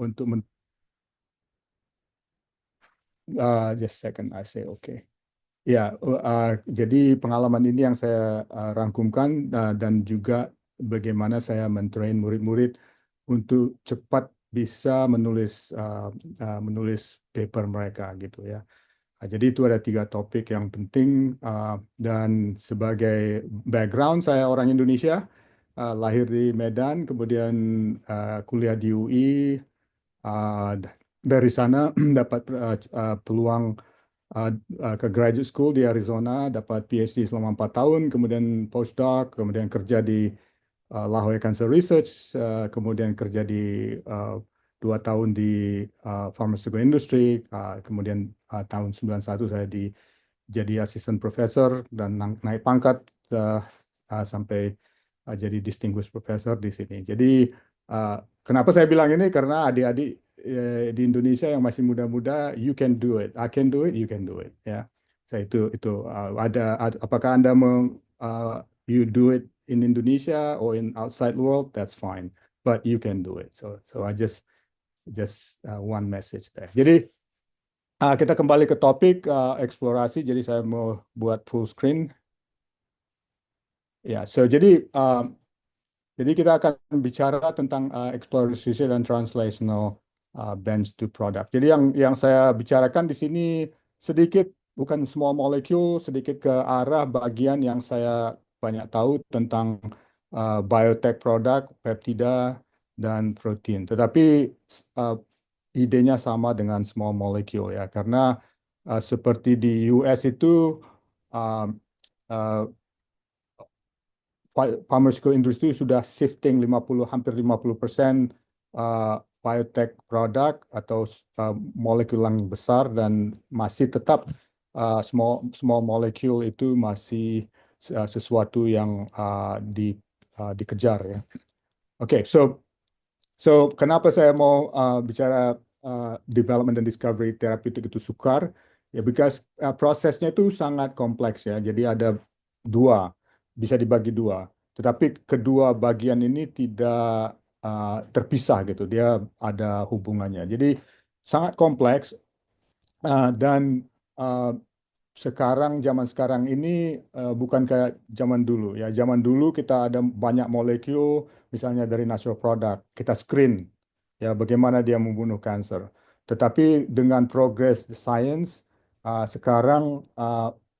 untuk just second I say okay. Ya, jadi pengalaman ini yang saya rangkumkan dan juga bagaimana saya mentrain murid-murid untuk cepat bisa menulis paper mereka gitu ya. Jadi itu ada 3 topik yang penting dan sebagai background saya orang Indonesia, lahir di Medan, kemudian kuliah di UI, dari sana dapat peluang ke graduate school di Arizona, dapat PhD selama 4 tahun, kemudian postdoc, kemudian kerja di La Jolla Cancer Research, kemudian kerja di 2 tahun di pharmaceutical industry, kemudian tahun 91 saya jadi asisten profesor dan naik pangkat sampai jadi distinguished professor di sini. Jadi kenapa saya bilang ini? Karena adik-adik di Indonesia yang masih muda-muda, you can do it, I can do it, you can do it. Ya, saya itu apakah Anda you do it in Indonesia or in outside world, that's fine, but you can do it. So I just one message there. Jadi kita kembali ke topik eksplorasi. Jadi saya mau buat full screen. Ya, jadi kita akan bicara tentang exploratory dan translational bench to product. Jadi yang saya bicarakan di sini sedikit bukan small molecule, sedikit ke arah bagian yang saya banyak tahu tentang biotech product, peptida dan protein. Tetapi idenya sama dengan small molecule ya, karena seperti di US itu uh, uh, pharmaceutical industry sudah shifting hampir 50% biotech product atau molekul yang besar, dan masih tetap small molecule itu masih sesuatu yang dikejar ya. Oke, so kenapa saya mau bicara development dan discovery therapeutic itu sukar? Ya, because prosesnya itu sangat kompleks ya. Jadi ada bisa dibagi dua. Tetapi kedua bagian ini tidak terpisah gitu. Dia ada hubungannya. Jadi sangat kompleks dan zaman sekarang ini bukan kayak zaman dulu ya. Zaman dulu kita ada banyak molekul, misalnya dari natural product, kita screen ya bagaimana dia membunuh kanker. Tetapi dengan progress science sekarang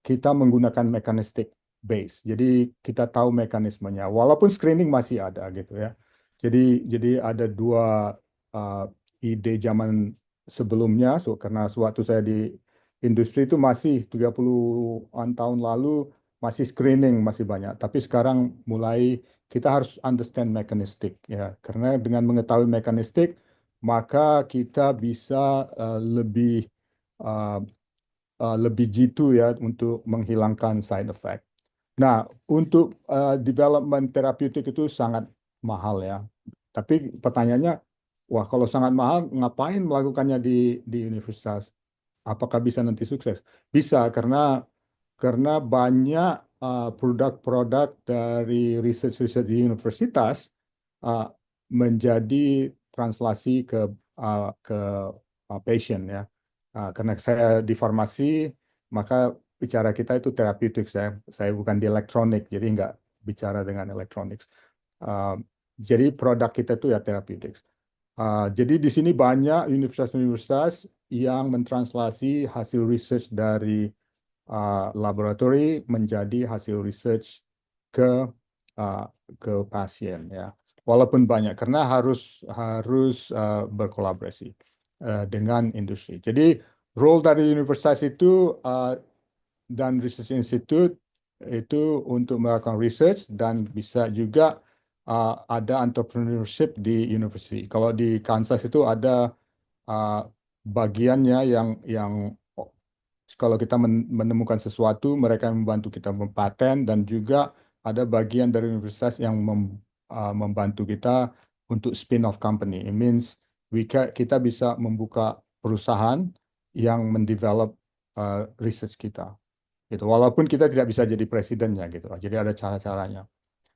kita menggunakan mechanistic base. Jadi kita tahu mekanismenya. Walaupun screening masih ada gitu ya. Jadi ada dua ide zaman sebelumnya. Karena sewaktu saya di industri itu masih 30-an tahun lalu masih screening masih banyak. Tapi sekarang mulai kita harus understand mechanistic ya. Karena dengan mengetahui mechanistic maka kita bisa uh, lebih jitu ya untuk menghilangkan side effect. Nah, untuk development terapeutik itu sangat mahal ya. Tapi pertanyaannya, wah kalau sangat mahal, ngapain melakukannya di universitas? Apakah bisa nanti sukses? Bisa, karena banyak produk-produk dari research-research di universitas uh, menjadi translasi ke patient ya. Karena saya di farmasi, maka bicara kita itu terapeutik. Saya bukan di elektronik, jadi nggak bicara dengan elektronik. Jadi produk kita itu ya terapeutik. Jadi di sini banyak universitas-universitas yang mentranslasi hasil research dari laboratori menjadi hasil research ke uh, ke pasien ya. Walaupun banyak, karena harus berkolaborasi dengan industri. Jadi role dari universitas itu dan research institute itu untuk melakukan research, dan bisa juga ada entrepreneurship di university. Kalau di Kansas itu ada bagiannya yang kalau kita menemukan sesuatu, mereka membantu kita mempaten, dan juga ada bagian dari universitas yang membantu kita untuk spin-off company. It means kita bisa membuka perusahaan yang mendevelop research kita. Gitu. Walaupun kita tidak bisa jadi presidennya gitu. Jadi ada cara-caranya.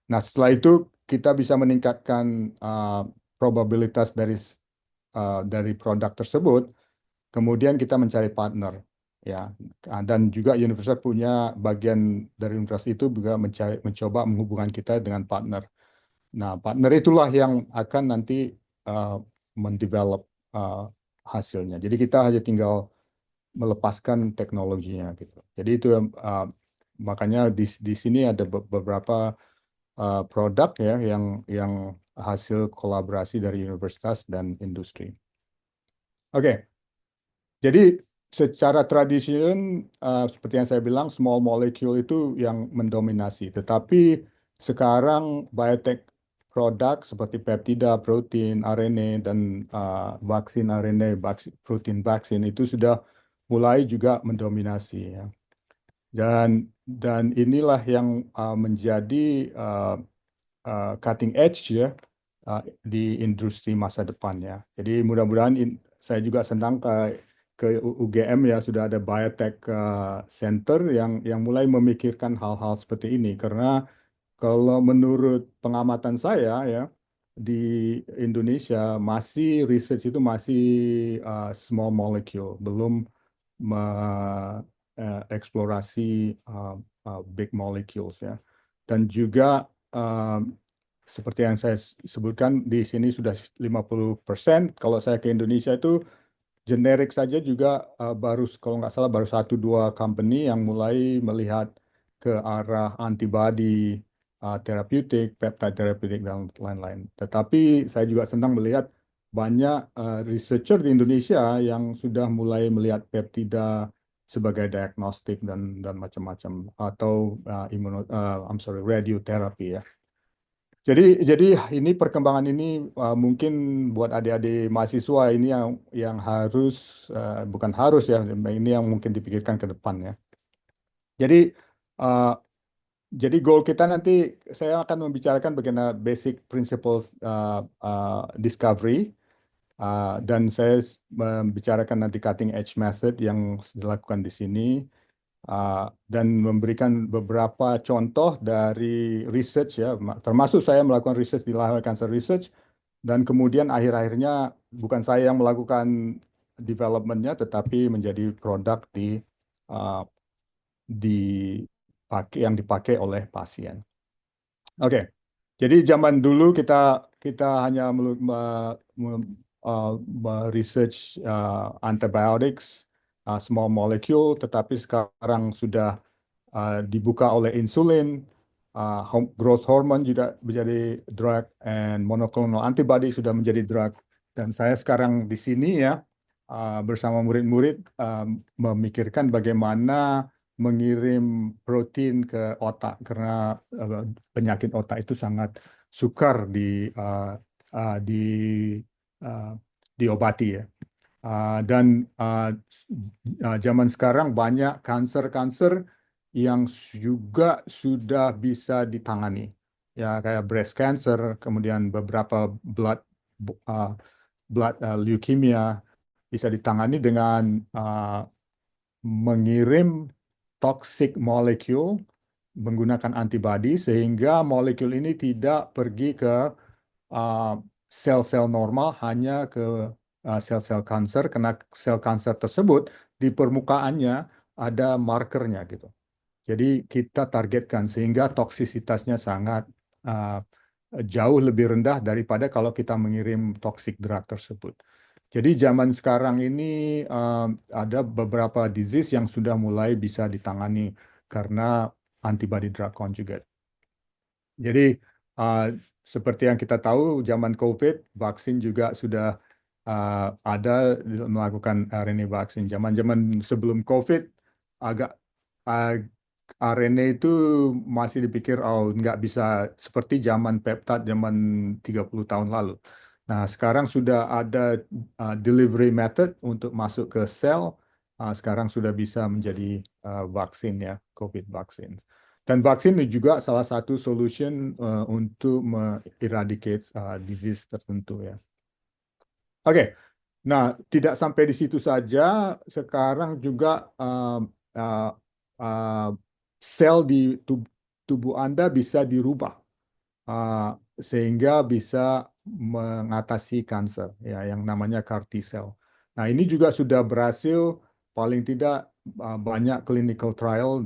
Nah, setelah itu kita bisa meningkatkan probabilitas dari dari produk tersebut, kemudian kita mencari partner, ya. Dan juga universitas punya bagian dari universitas itu juga mencoba menghubungkan kita dengan partner. Nah, partner itulah yang akan nanti uh, mendevelop uh, hasilnya. Jadi kita hanya tinggal melepaskan teknologinya gitu. Jadi itu makanya di sini ada beberapa produk ya yang hasil kolaborasi dari universitas dan industri. Oke, jadi secara tradisi seperti yang saya bilang small molecule itu yang mendominasi. Tetapi sekarang biotech produk seperti peptida, protein, RNA dan vaksin RNA, protein vaksin itu sudah mulai juga mendominasi ya. Dan inilah yang menjadi uh, cutting edge ya di industri masa depan ya. Jadi mudah-mudahan saya juga senang ke UGM ya sudah ada biotech center yang mulai memikirkan hal-hal seperti ini karena kalau menurut pengamatan saya ya di Indonesia masih research itu masih small molecule, belum eksplorasi big molecules ya. Dan juga uh, seperti yang saya sebutkan di sini sudah 50%. Kalau saya ke Indonesia itu generik saja juga baru kalau nggak salah baru satu dua company yang mulai melihat ke arah antibody therapeutic, peptide therapeutic dan lain-lain. Tetapi saya juga senang melihat banyak researcher di Indonesia yang sudah mulai melihat peptida sebagai diagnostik dan macam-macam atau I'm sorry radiotherapy ya. Jadi ini perkembangan ini mungkin buat adik-adik mahasiswa ini yang harus bukan harus ya ini yang mungkin dipikirkan ke depan ya. Jadi uh, jadi goal kita nanti saya akan membicarakan bagaimana basic principles discovery dan saya membicarakan nanti cutting edge method yang dilakukan di sini dan memberikan beberapa contoh dari research ya, termasuk saya melakukan research di Lahore Cancer Research dan kemudian akhir-akhirnya bukan saya yang melakukan developmentnya, tetapi menjadi produk uh, yang dipakai oleh pasien. Oke, jadi zaman dulu kita kita hanya research antibiotics, small molecule, tetapi sekarang sudah dibuka oleh insulin, growth hormone juga menjadi drug, and monoclonal antibody sudah menjadi drug. Dan saya sekarang di sini ya bersama murid-murid memikirkan bagaimana mengirim protein ke otak karena penyakit otak itu sangat sukar uh, di uh, diobati ya. Dan zaman sekarang banyak kanker-kanker yang juga sudah bisa ditangani. Ya, kayak breast cancer, kemudian beberapa uh, blood leukemia bisa ditangani dengan mengirim toxic molecule menggunakan antibodi sehingga molekul ini tidak pergi ke uh, sel-sel normal, hanya ke sel-sel kanker karena sel kanker tersebut di permukaannya ada markernya gitu. Jadi kita targetkan sehingga toksisitasnya sangat uh, jauh lebih rendah daripada kalau kita mengirim toxic drug tersebut. Jadi zaman sekarang ini ada beberapa disease yang sudah mulai bisa ditangani karena antibody drug conjugate. Jadi uh, seperti yang kita tahu zaman COVID, vaksin juga sudah ada melakukan RNA vaksin. Zaman-zaman sebelum COVID agak uh, RNA itu masih dipikir oh nggak bisa seperti zaman peptide zaman 30 tahun lalu. Nah, sekarang sudah ada delivery method untuk masuk ke sel. Sekarang sudah bisa menjadi vaksin ya, COVID vaksin. Dan vaksin ini juga salah satu solution untuk eradicate disease tertentu ya. Oke, nah tidak sampai di situ saja. Sekarang juga uh, uh, sel di tubuh Anda bisa dirubah uh, sehingga bisa mengatasi kanker, ya, yang namanya CAR T-cell. Nah, ini juga sudah berhasil paling tidak banyak clinical trial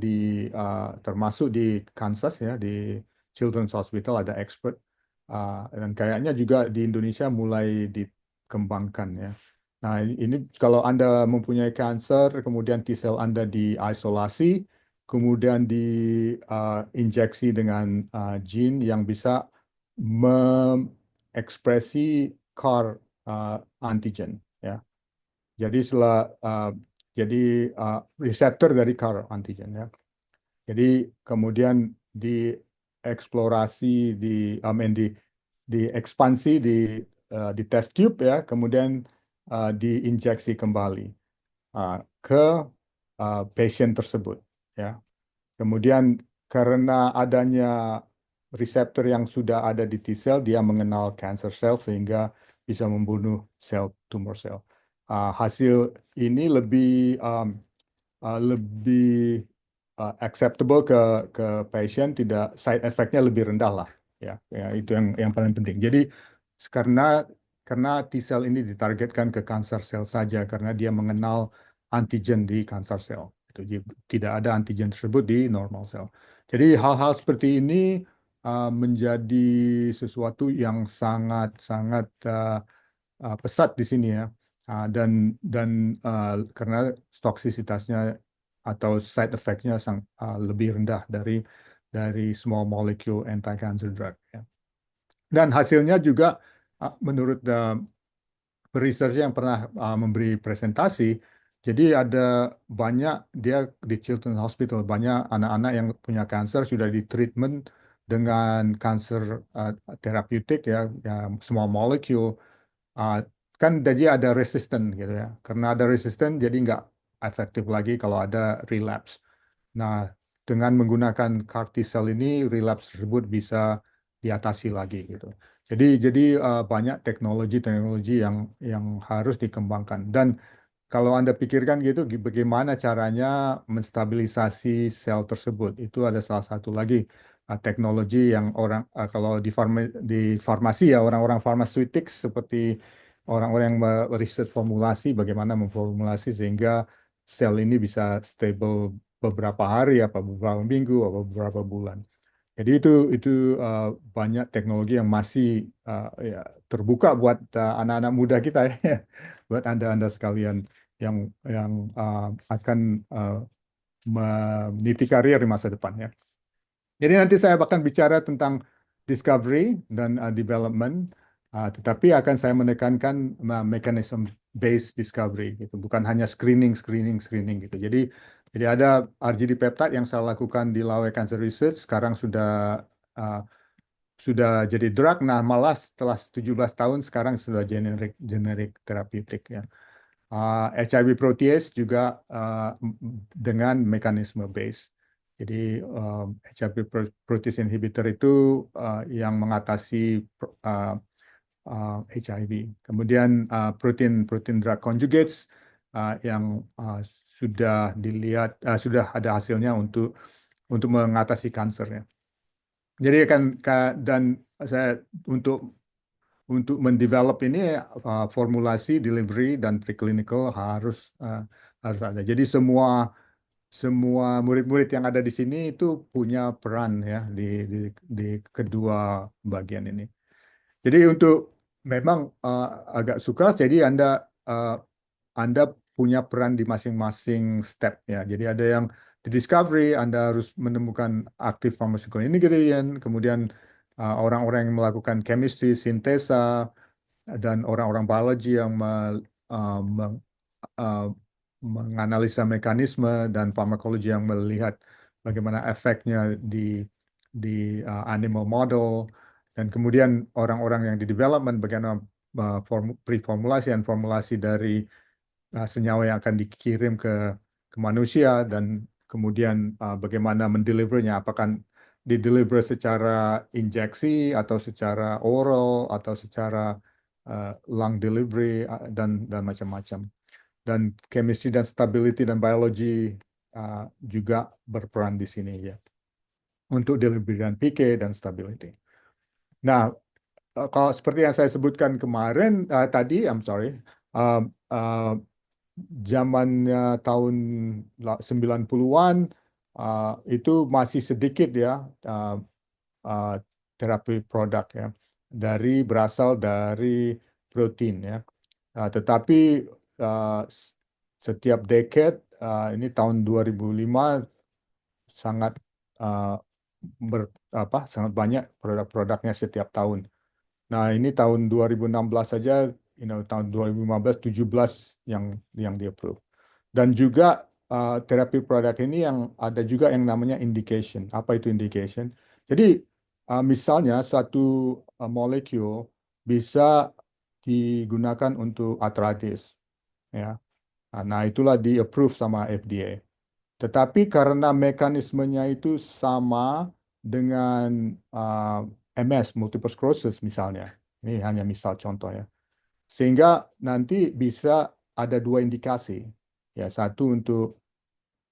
termasuk di Kansas, ya, di Children's Hospital ada expert. Dan kayaknya juga di Indonesia mulai dikembangkan, ya. Nah, ini kalau Anda mempunyai kanker, kemudian T-cell Anda diisolasi, kemudian diinjeksi dengan gene yang bisa mengekspresi CAR antigen, ya. Jadi reseptor dari CAR antigen, ya. Jadi kemudian dieksplorasi, diekspansi di test tube, ya, kemudian diinjeksi kembali ke pasien tersebut, ya. Kemudian karena adanya reseptor yang sudah ada di T-cell, dia mengenal cancer cell sehingga bisa membunuh tumor cell. Hasil ini lebih acceptable ke pasien, tidak side effect-nya lebih rendah lah, ya, ya, itu yang paling penting. Jadi karena karena T-cell ini ditargetkan ke cancer cell saja karena dia mengenal antigen di cancer cell. Jadi tidak ada antigen tersebut di normal cell. Jadi hal-hal seperti ini menjadi sesuatu yang sangat-sangat pesat di sini, ya. Dan karena toksisitasnya atau side effect-nya lebih rendah dari small molecule anti-cancer drug, ya. Dan hasilnya juga menurut research yang pernah memberi presentasi, jadi ada banyak dia di Children's Hospital, banyak anak-anak yang punya kanker sudah di treatment dengan kanker terapeutik, ya, ya, small molecule. Ah, kan jadi ada resisten gitu, ya. Karena ada resisten jadi nggak efektif lagi kalau ada relapse. Nah, dengan menggunakan CAR T-cell ini relapse tersebut bisa diatasi lagi gitu. Jadi banyak teknologi-teknologi yang harus dikembangkan. Dan kalau Anda pikirkan gitu, bagaimana caranya menstabilisasi sel tersebut? Itu ada salah satu lagi teknologi yang kalau di farmasi, ya, orang-orang pharmaceutics seperti orang-orang yang meriset formulasi, bagaimana memformulasi sehingga sel ini bisa stable beberapa hari, apa beberapa minggu, apa beberapa bulan. Jadi itu uh, banyak teknologi yang masih ya, terbuka buat anak-anak muda kita, ya, buat anda-anda sekalian yang yang akan meniti karir di masa depan, ya. Jadi nanti saya akan bicara tentang discovery dan development, tetapi akan saya menekankan mechanism based discovery, gitu, bukan hanya screening gitu. Jadi ada RGD peptide yang saya lakukan di Lawe Cancer Research sekarang uh, sudah jadi drug. Nah, malah setelah 17 tahun sekarang sudah generic therapeutic, ya. HIV protease juga dengan mekanisme base. Jadi HIV protease inhibitor itu yang mengatasi HIV. Kemudian protein drug conjugates yang sudah dilihat sudah ada hasilnya untuk mengatasi kanker, ya. Jadi dan saya untuk mendevelop ini formulasi, delivery dan preclinical harus ada. Jadi semua murid-murid yang ada di sini itu punya peran, ya, di kedua bagian ini. Jadi memang agak suka. Jadi uh, Anda punya peran di masing-masing step, ya. Jadi ada yang di discovery, Anda harus menemukan active pharmaceutical ingredient, kemudian orang-orang yang melakukan chemistry, sintesa, dan orang-orang biologi yang uh, meng- uh, menganalisa mekanisme, dan farmakologi yang melihat bagaimana efeknya di animal model, dan kemudian orang-orang yang di development bagaimana preformulasi dan formulasi dari senyawa yang akan dikirim ke manusia, dan kemudian bagaimana mendelivernya, apakah dideliver secara injeksi atau secara oral atau secara lung delivery, dan macam-macam. Dan chemistry dan stability dan biologi juga berperan di sini, ya, untuk delivery dan PK dan stability. Nah, kalau seperti yang saya sebutkan kemarin tadi, I'm sorry, uh, uh, zamannya tahun 90-an itu masih sedikit ya uh, uh, terapi produk ya berasal dari protein ya. Tetapi setiap decade ini tahun 2005 sangat uh, sangat banyak produk-produknya setiap tahun. Nah, ini tahun 2016 saja, tahun 2015, 17 yang di-approve. Dan juga terapi produk ini yang ada juga yang namanya indication. Apa itu indication? Jadi misalnya suatu molekul bisa digunakan untuk arthritis, ya. Nah, itulah di-approve sama FDA. Tetapi karena mekanismenya itu sama dengan MS, multiple sclerosis misalnya. Ini hanya misal contoh ya. Sehingga nanti bisa ada dua indikasi. Ya, satu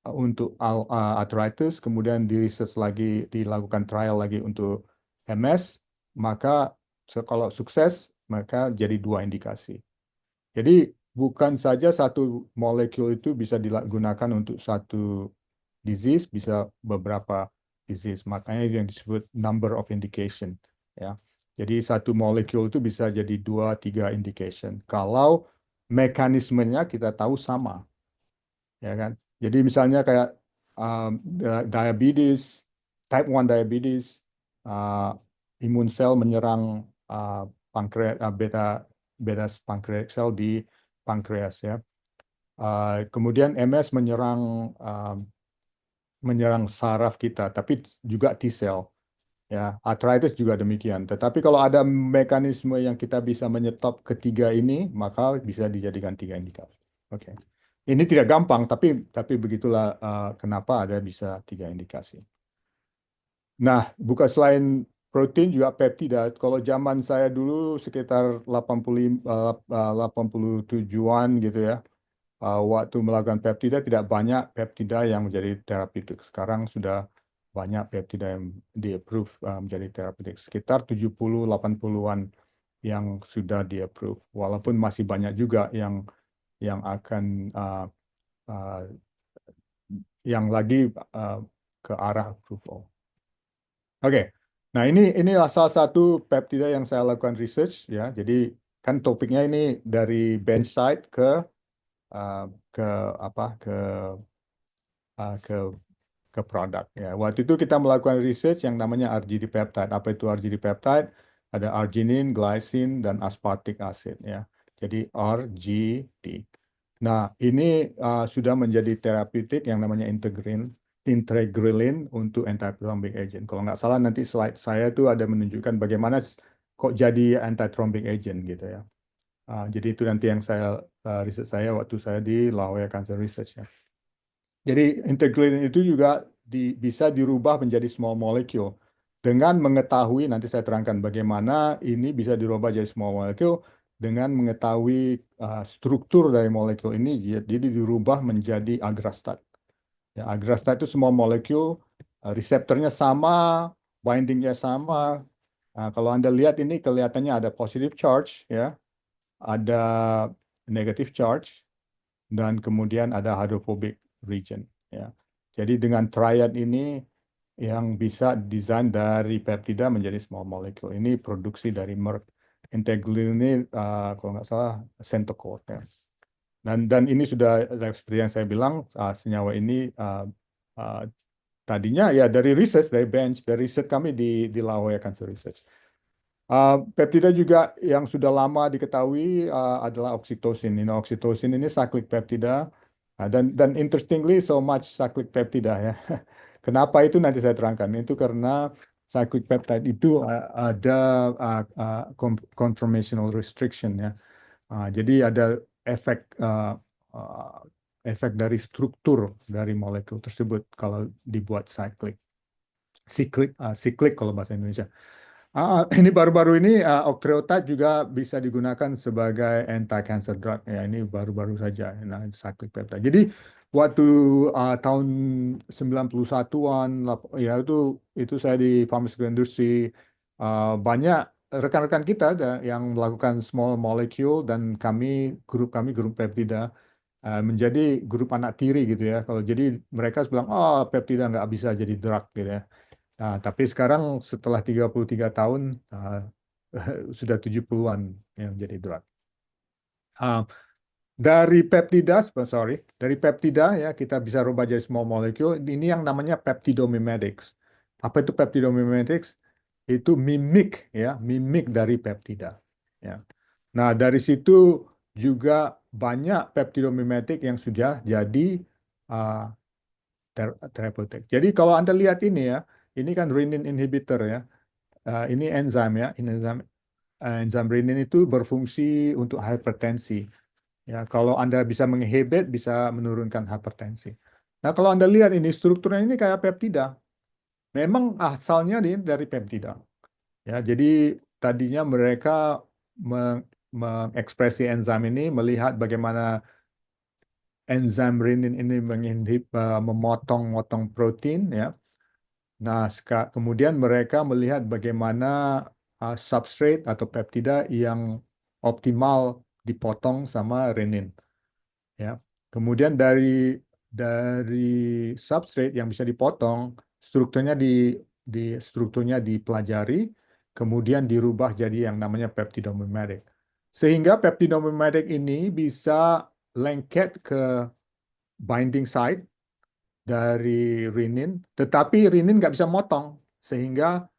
untuk arthritis, kemudian di research lagi, dilakukan trial lagi untuk MS, maka kalau sukses, maka jadi dua indikasi. Jadi bukan saja satu molekul itu bisa digunakan untuk satu disease, bisa beberapa disease. Makanya yang disebut number of indication. Ya. Jadi satu molekul itu bisa jadi dua, tiga indication. Kalau mekanismenya kita tahu sama, ya kan? Jadi misalnya kayak diabetes, type 1 diabetes, uh, imun sel menyerang pankreas, beta beta pankreas sel di pankreas ya. Kemudian MS menyerang saraf kita, tapi juga T sel. Ya, arthritis juga demikian. Tetapi kalau ada mekanisme yang kita bisa menyetop ketiga ini, maka bisa dijadikan tiga indikator. Oke. Ini tidak gampang, tapi begitulah kenapa ada bisa tiga indikasi. Nah, bukan selain protein juga peptida. Kalau zaman saya dulu sekitar 87-an gitu ya, waktu melakukan peptida tidak banyak peptida yang menjadi terapeutik. Sekarang sudah banyak peptida yang di-approve menjadi terapeutik. Sekitar 70-80-an yang sudah di-approve. Walaupun masih banyak juga yang akan uh, yang lagi uh, ke arah approval. Oke. Nah, ini inilah salah satu peptida yang saya lakukan research ya. Jadi kan topiknya ini dari bench side uh, ke apa ke produk ya. Waktu itu kita melakukan research yang namanya RGD peptide. Apa itu RGD peptide? Ada arginin, glycine, dan aspartic acid ya. Jadi RGD. Nah, ini sudah menjadi terapeutik yang namanya integrelin untuk antithrombic agent. Kalau nggak salah nanti slide saya itu ada menunjukkan bagaimana kok jadi antithrombic agent gitu ya. Jadi itu nanti yang riset saya waktu saya di La Jolla Cancer Research ya. Jadi integralin itu juga bisa dirubah menjadi small molecule. Dengan mengetahui, nanti saya terangkan bagaimana ini bisa dirubah jadi small molecule dengan mengetahui struktur dari molekul ini, jadi dirubah menjadi agrastat. Ya, agrastat itu small molecule, reseptornya sama, bindingnya sama. Nah, kalau Anda lihat ini kelihatannya ada positive charge, ya, ada negative charge, dan kemudian ada hydrophobic region ya. Jadi dengan triad ini yang bisa desain dari peptida menjadi small molecule. Ini produksi dari Merck. Integralin ini kalau nggak salah Centocor ya. Dan ini sudah seperti yang saya bilang senyawa ini uh, tadinya ya dari research dari bench dari riset kami di La Jolla Cancer Research. Peptida juga yang sudah lama diketahui adalah oksitosin. Oksitosin ini cyclic peptida. Dan interestingly so much cyclic peptida ya. Kenapa itu nanti saya terangkan. Itu karena cyclic peptide itu ada conformational restriction ya. Jadi ada efek efek dari struktur dari molekul tersebut kalau dibuat cyclic. Cyclic kalau bahasa Indonesia. Ini baru-baru ini octreotide juga bisa digunakan sebagai anti-cancer drug ya. Ini baru-baru saja. Nah, cyclic peptide. Jadi waktu tahun 91-an ya itu saya di pharmaceutical industry banyak rekan-rekan kita ada yang melakukan small molecule dan kami grup peptida menjadi grup anak tiri gitu ya. Kalau jadi mereka bilang, oh peptida nggak bisa jadi drug gitu ya. Nah, tapi sekarang setelah 33 tahun sudah 70-an yang jadi drug. Ah, dari peptida ya kita bisa rubah jadi small molecule. Ini yang namanya peptidomimetics. Apa itu peptidomimetics? Itu mimik dari peptida. Ya. Nah, dari situ juga banyak peptidomimetik yang sudah jadi uh, therapeutic. Jadi kalau Anda lihat ini ya, ini kan renin inhibitor ya. Ini enzim ya, enzim renin itu berfungsi untuk hipertensi. Ya, kalau Anda bisa menginhibit, bisa menurunkan hipertensi. Nah, kalau Anda lihat ini strukturnya ini kayak peptida. Memang asalnya dari peptida. Ya, jadi tadinya mereka meng- mengekspresi enzim ini melihat bagaimana enzim renin ini memotong-motong protein ya. Nah, kemudian mereka melihat bagaimana substrate atau peptida yang optimal dipotong sama renin ya. Kemudian dari substrate yang bisa dipotong, strukturnya di strukturnya dipelajari, kemudian dirubah jadi yang namanya peptidomimetic. Sehingga peptidomimetic ini bisa lengket ke binding site dari renin, tetapi renin nggak bisa motong, sehingga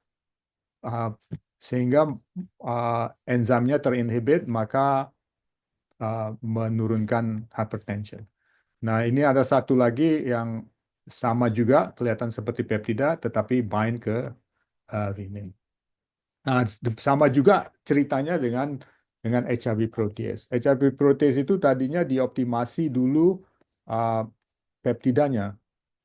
uh, sehingga enzimnya terinhibit, maka menurunkan hypertension. Nah, ini ada satu lagi yang sama juga kelihatan seperti peptida, tetapi bind ke renin. Nah, sama juga ceritanya dengan HIV protease. HIV protease itu tadinya dioptimasi dulu uh, peptidanya.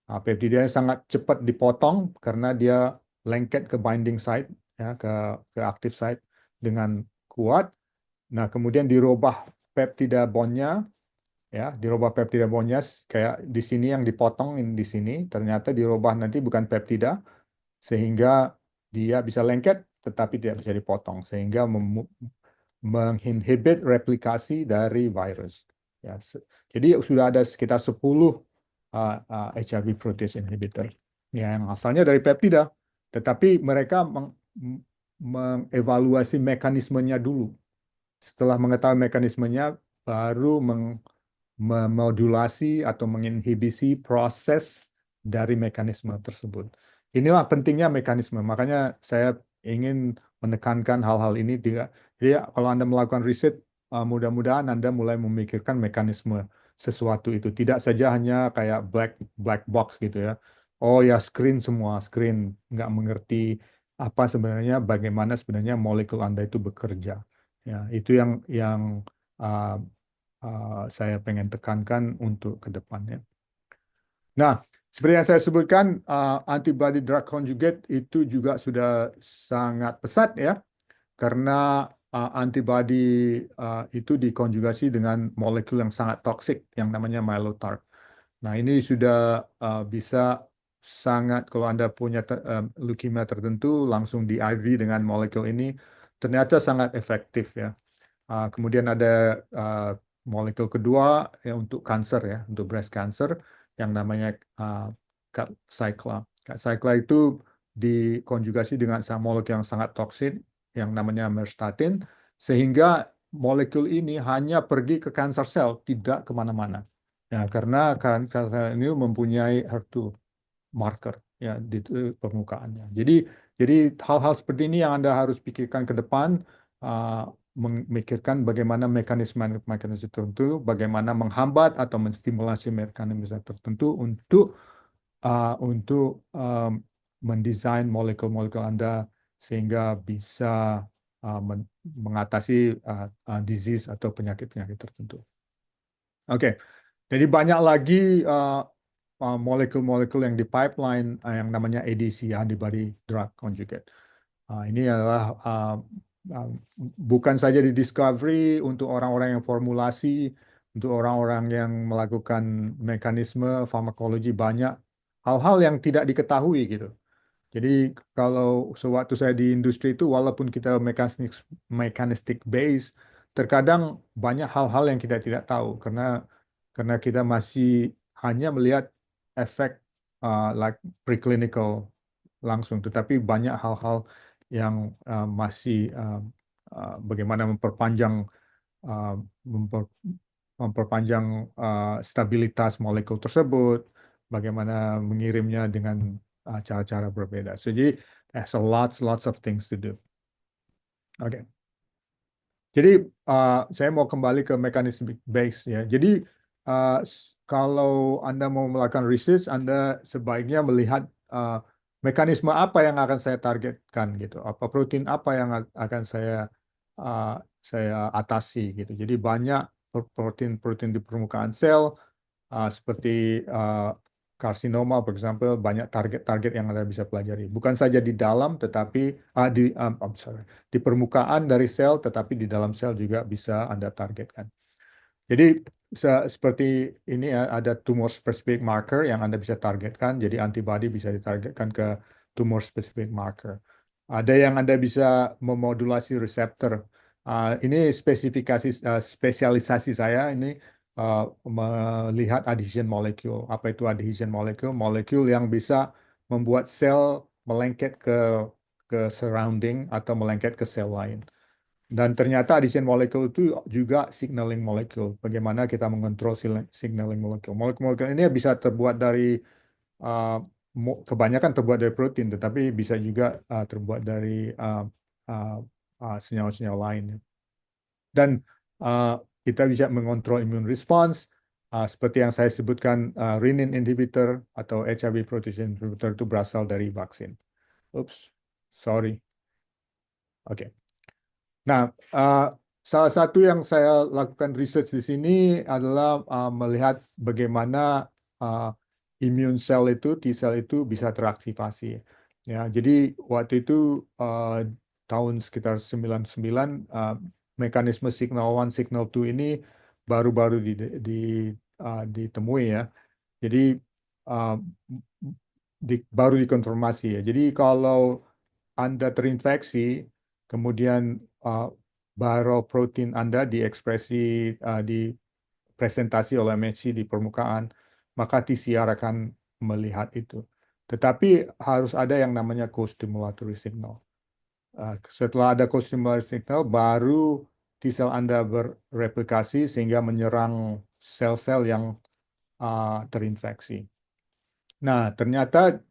Nah, peptidanya sangat cepat dipotong karena dia lengket ke binding site, ya, ke active site dengan kuat. Nah, kemudian dirubah peptida bondnya, ya, dirubah peptida bondnya kayak di sini yang dipotong di sini, ternyata dirubah nanti bukan peptida, sehingga dia bisa lengket tetapi tidak bisa dipotong, sehingga menginhibit replikasi dari virus. Ya, jadi sudah ada sekitar 10 HIV protease inhibitor ya, yang asalnya dari peptida, tetapi mereka mengevaluasi mekanismenya dulu. Setelah mengetahui mekanismenya, baru memodulasi atau menginhibisi proses dari mekanisme tersebut. Inilah pentingnya mekanisme. Makanya saya ingin menekankan hal-hal ini. Jadi kalau Anda melakukan riset, mudah-mudahan Anda mulai memikirkan mekanisme sesuatu itu. Tidak saja hanya kayak black box gitu ya. Oh ya screen, nggak mengerti apa sebenarnya, bagaimana sebenarnya molekul Anda itu bekerja. Ya, itu yang uh, saya pengen tekankan untuk ke depannya. Nah, seperti yang saya sebutkan, antibody drug conjugate itu juga sudah sangat pesat ya, karena antibody itu dikonjugasi dengan molekul yang sangat toksik yang namanya Mylotarg. Nah, ini sudah bisa sangat, kalau Anda punya leukemia tertentu, langsung di IV dengan molekul ini, ternyata sangat efektif ya. Kemudian ada uh, molekul kedua ya untuk kanker ya, untuk breast cancer yang namanya uh, Kadcycla. Kadcycla itu dikonjugasi dengan molekul yang sangat toksin yang namanya merstatin, sehingga molekul ini hanya pergi ke cancer cell, tidak kemana-mana. Ya, karena kanker sel ini mempunyai HER2 marker ya di permukaannya. Jadi hal-hal seperti ini yang Anda harus pikirkan ke depan, memikirkan bagaimana mekanisme tertentu, bagaimana menghambat atau menstimulasi mekanisme tertentu untuk mendesain molekul-molekul Anda sehingga bisa mengatasi disease atau penyakit-penyakit tertentu. Oke, jadi banyak lagi molekul-molekul yang di pipeline yang namanya ADC, antibody drug conjugate. Ini adalah uh, bukan saja di discovery untuk orang-orang yang formulasi, untuk orang-orang yang melakukan mekanisme farmakologi, banyak hal-hal yang tidak diketahui gitu. Jadi kalau sewaktu saya di industri itu, walaupun kita mechanistic base, terkadang banyak hal-hal yang kita tidak tahu karena kita masih hanya melihat efek like preclinical langsung, tetapi banyak hal-hal yang masih bagaimana uh, memper- memperpanjang stabilitas molekul tersebut, bagaimana mengirimnya dengan cara-cara berbeda. So, jadi, there's a lots of things to do. Oke. Jadi saya mau kembali ke mekanisme base ya. Jadi kalau Anda mau melakukan research, Anda sebaiknya melihat mekanisme apa yang akan saya targetkan gitu. Apa protein apa yang akan uh, saya atasi gitu. Jadi banyak protein-protein di permukaan sel seperti uh, karsinoma, for example, banyak target-target yang Anda bisa pelajari. Bukan saja di dalam, tetapi I'm sorry, di permukaan dari sel, tetapi di dalam sel juga bisa Anda targetkan. Jadi seperti ini ya, ada tumor specific marker yang Anda bisa targetkan. Jadi antibody bisa ditargetkan ke tumor specific marker. Ada yang Anda bisa memodulasi reseptor. Ini spesialisasi saya ini melihat adhesion molecule. Apa itu adhesion molecule? Molekul yang bisa membuat sel melengket ke surrounding atau melengket ke sel lain. Dan ternyata adhesion molekul itu juga signaling molekul. Bagaimana kita mengontrol signaling molekul. Molekul-molekul ini bisa terbuat dari uh, kebanyakan terbuat dari protein, tetapi bisa juga terbuat dari uh, senyawa-senyawa lain. Dan uh, kita bisa mengontrol immune response, seperti yang saya sebutkan, renin inhibitor atau HIV protein inhibitor itu berasal dari vaksin. Oops, sorry. Oke. Nah, salah satu yang saya lakukan research di sini adalah melihat bagaimana uh, immune cell itu, T cell itu bisa teraktivasi. Ya, jadi waktu itu tahun sekitar 99 mekanisme signal 1, signal 2 ini baru-baru ditemui ya. Jadi uh, baru dikonfirmasi ya. Jadi kalau Anda terinfeksi, kemudian uh, viral protein Anda diekspresi, dipresentasi oleh MHC di permukaan, maka TCR akan melihat itu. Tetapi harus ada yang namanya co-stimulatory signal. Setelah ada co-stimulatory signal, baru T-cell Anda bereplikasi sehingga menyerang sel-sel yang terinfeksi. Nah, ternyata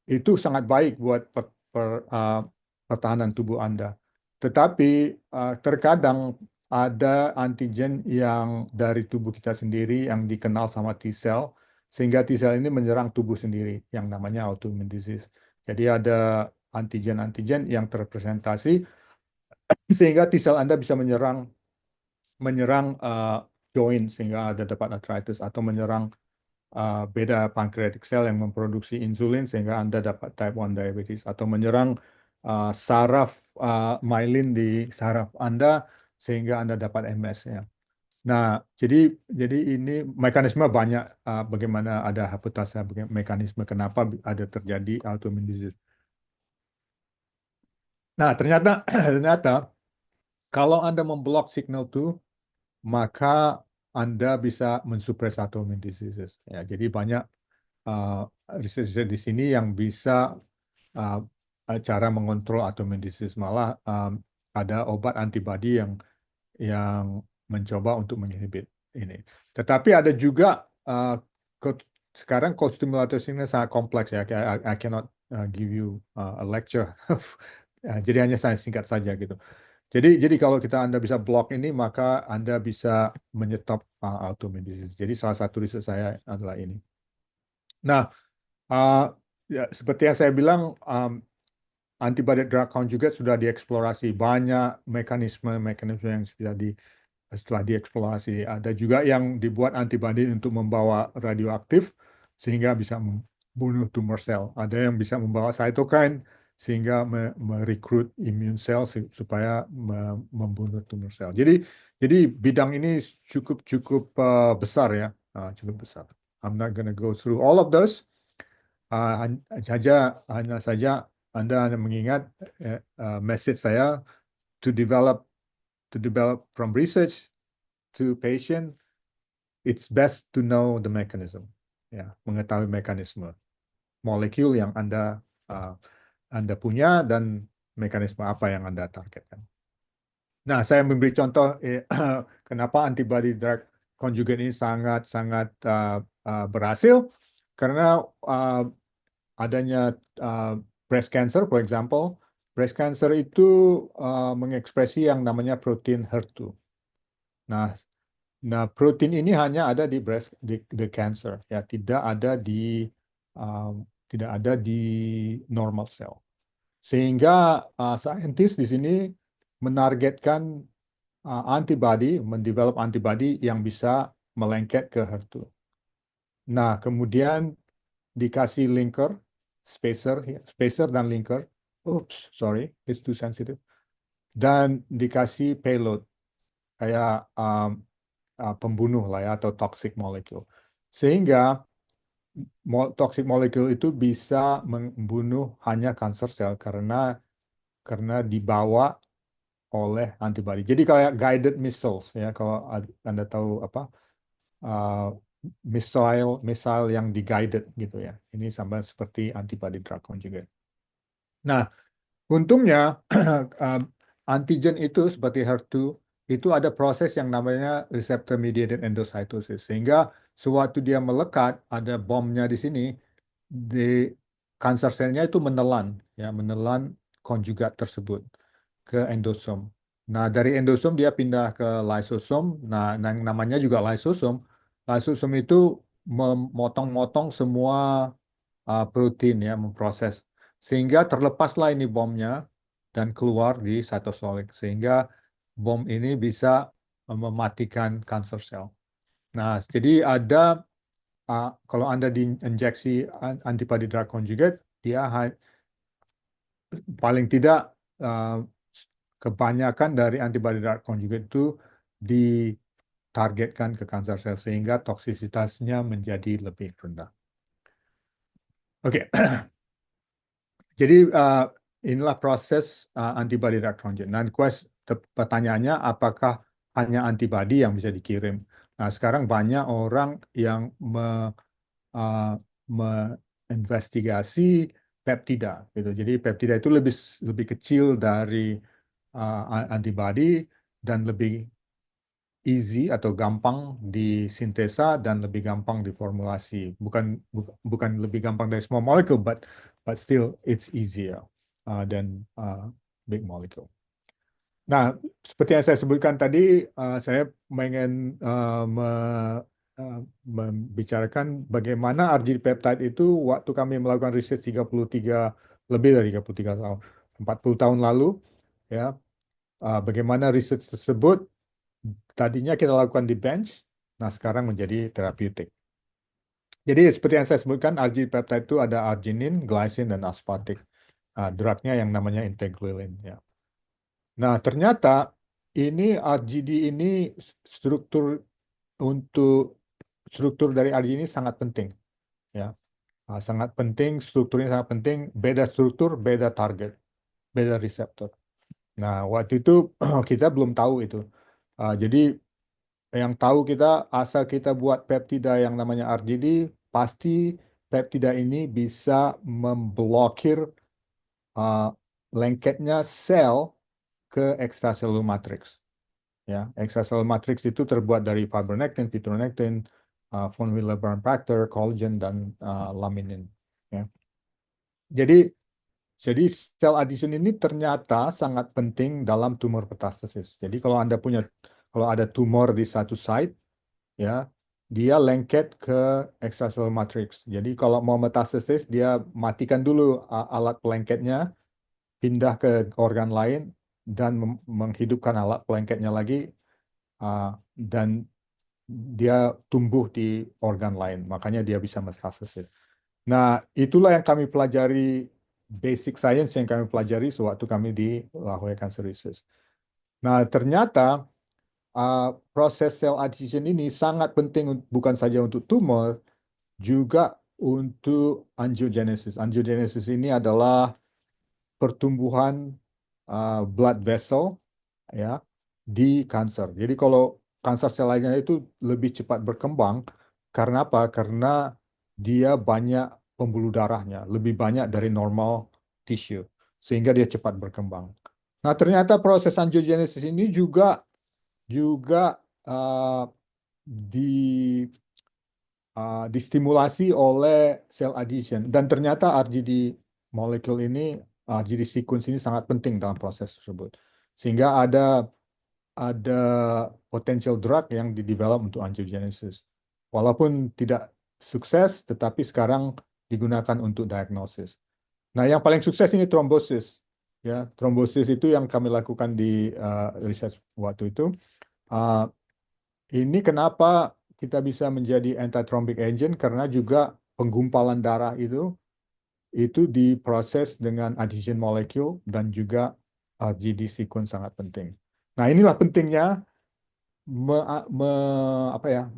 itu sangat baik buat pertahanan tubuh Anda. Tetapi terkadang ada antigen yang dari tubuh kita sendiri yang dikenal sama T-cell, sehingga T-cell ini menyerang tubuh sendiri yang namanya autoimmune disease. Jadi ada antigen-antigen yang terrepresentasi sehingga T-cell Anda bisa menyerang joint sehingga ada dapat arthritis, atau menyerang beda pancreatic cell yang memproduksi insulin sehingga Anda dapat type 1 diabetes, atau menyerang saraf myelin di saraf Anda sehingga Anda dapat MS ya. Nah, jadi ini mekanisme banyak, bagaimana ada hipotesa mekanisme kenapa ada terjadi autoimmune disease. Nah, ternyata ternyata kalau Anda memblok signal itu, maka Anda bisa mensupres autoimmune diseases. Ya, jadi banyak uh, riset di sini yang bisa uh, cara mengontrol autoimmune disease. Malah ada obat antibodi yang mencoba untuk menginhibit ini. Tetapi ada juga sekarang co-stimulator ini sangat kompleks ya. I cannot give you a lecture. Jadi hanya saya singkat saja gitu. Jadi kalau Anda bisa blok ini, maka Anda bisa menyetop autoimmune disease. Jadi salah satu riset saya adalah ini. Nah, uh, ya, seperti yang saya bilang, antibody drug conjugate sudah dieksplorasi banyak mekanisme yang setelah dieksplorasi. Ada juga yang dibuat antibody untuk membawa radioaktif sehingga bisa membunuh tumor sel. Ada yang bisa membawa cytokine sehingga merekrut immune cell supaya membunuh tumor sel. Jadi bidang ini cukup cukup besar ya, cukup besar. I'm not gonna go through all of those. hanya saja Anda mengingat message saya to develop from research to patient, it's best to know the mechanism. Ya, mengetahui mekanisme molekul yang Anda punya dan mekanisme apa yang Anda targetkan. Nah, saya memberi contoh kenapa antibody drug conjugate ini sangat-sangat berhasil karena adanya breast cancer, for example, breast cancer itu mengekspresi yang namanya protein HER2. Nah, protein ini hanya ada di the cancer, ya um, tidak ada di normal cell. Sehingga saintis di sini menargetkan mendevelop antibody yang bisa melengket ke HER2. Nah, kemudian dikasih linker, spacer dan linker. Oops, sorry, it's too sensitive. Dan dikasih payload kayak pembunuh lah ya atau toxic molecule. Sehingga toxic molecule itu bisa membunuh hanya cancer cell karena dibawa oleh antibody. Jadi kayak guided missiles ya kalau Anda tahu apa uh, missile yang di guided gitu ya. Ini sama seperti antibody drug conjugate. Nah, untungnya antigen itu seperti HER2 itu ada proses yang namanya receptor mediated endocytosis sehingga sewaktu dia melekat ada bomnya di sini di kanker selnya itu menelan konjugat tersebut ke endosom. Nah, dari endosom dia pindah ke lysosom. Nah, yang namanya juga lysosom. Lysosom itu memotong-motong semua protein ya, memproses. Sehingga terlepaslah ini bomnya dan keluar di cytosolic. Sehingga bom ini bisa mematikan cancer cell. Nah, jadi kalau Anda diinjeksi antibody drug conjugate, dia paling tidak uh, kebanyakan dari antibody drug conjugate itu ditargetkan ke cancer cell sehingga toksisitasnya menjadi lebih rendah. Oke, jadi inilah proses antibody drug conjugate. Nah, pertanyaannya apakah hanya antibody yang bisa dikirim? Nah, sekarang banyak orang yang uh, menginvestigasi peptida gitu. Jadi peptida itu lebih kecil dari antibody dan lebih easy atau gampang disintesa dan lebih gampang diformulasi. Bukan lebih gampang dari small molecule, but still it's easier than big molecule. Nah, seperti yang saya sebutkan tadi, saya ingin membicarakan bagaimana RGD peptide itu waktu kami melakukan riset 33 lebih dari 33 tahun, 40 tahun lalu, ya, bagaimana riset tersebut tadinya kita lakukan di bench, nah sekarang menjadi terapeutik. Jadi seperti yang saya sebutkan, RGD peptide itu ada arginin, glycine, dan aspartic. Drugnya yang namanya integralin, ya. Nah, ternyata ini RGD ini struktur untuk struktur dari RGD ini sangat penting, ya. Sangat penting, strukturnya sangat penting. Beda struktur, beda target, beda reseptor. Nah, waktu itu kita belum tahu itu. Jadi yang tahu kita asal kita buat peptida yang namanya RGD, pasti peptida ini bisa memblokir uh, lengketnya sel ke extracellular matrix. Ya, extracellular matrix itu terbuat dari fibronectin, fibronectin, von Willebrand factor, collagen dan laminin. Ya. Jadi jadi sel adhesion ini ternyata sangat penting dalam tumor metastasis. Jadi kalau ada tumor di satu site, ya dia lengket ke extracellular matrix. Jadi kalau mau metastasis dia matikan dulu alat pelengketnya, pindah ke organ lain dan menghidupkan alat pelengketnya lagi uh, dan dia tumbuh di organ lain. Makanya dia bisa metastasis. Nah, itulah yang kami pelajari, basic science yang kami pelajari sewaktu kami di La Jolla Cancer Research. Nah, ternyata proses cell adhesion ini sangat penting bukan saja untuk tumor, juga untuk angiogenesis. Angiogenesis ini adalah pertumbuhan blood vessel ya di kanker. Jadi kalau kanker sel lainnya itu lebih cepat berkembang karena apa? Karena dia banyak pembuluh darahnya, lebih banyak dari normal tissue sehingga dia cepat berkembang. Nah, ternyata proses angiogenesis ini juga di distimulasi oleh sel adhesion dan ternyata RGD molekul ini RGD sequence ini sangat penting dalam proses tersebut sehingga ada potential drug yang di-develop untuk angiogenesis walaupun tidak sukses tetapi sekarang digunakan untuk diagnosis. Nah, yang paling sukses ini trombosis ya. Trombosis itu yang kami lakukan di riset waktu itu. Uh, ini kenapa kita bisa menjadi antithrombic agent karena juga penggumpalan darah itu diproses dengan adhesion molecule dan juga RGD sequence sangat penting. Nah, inilah pentingnya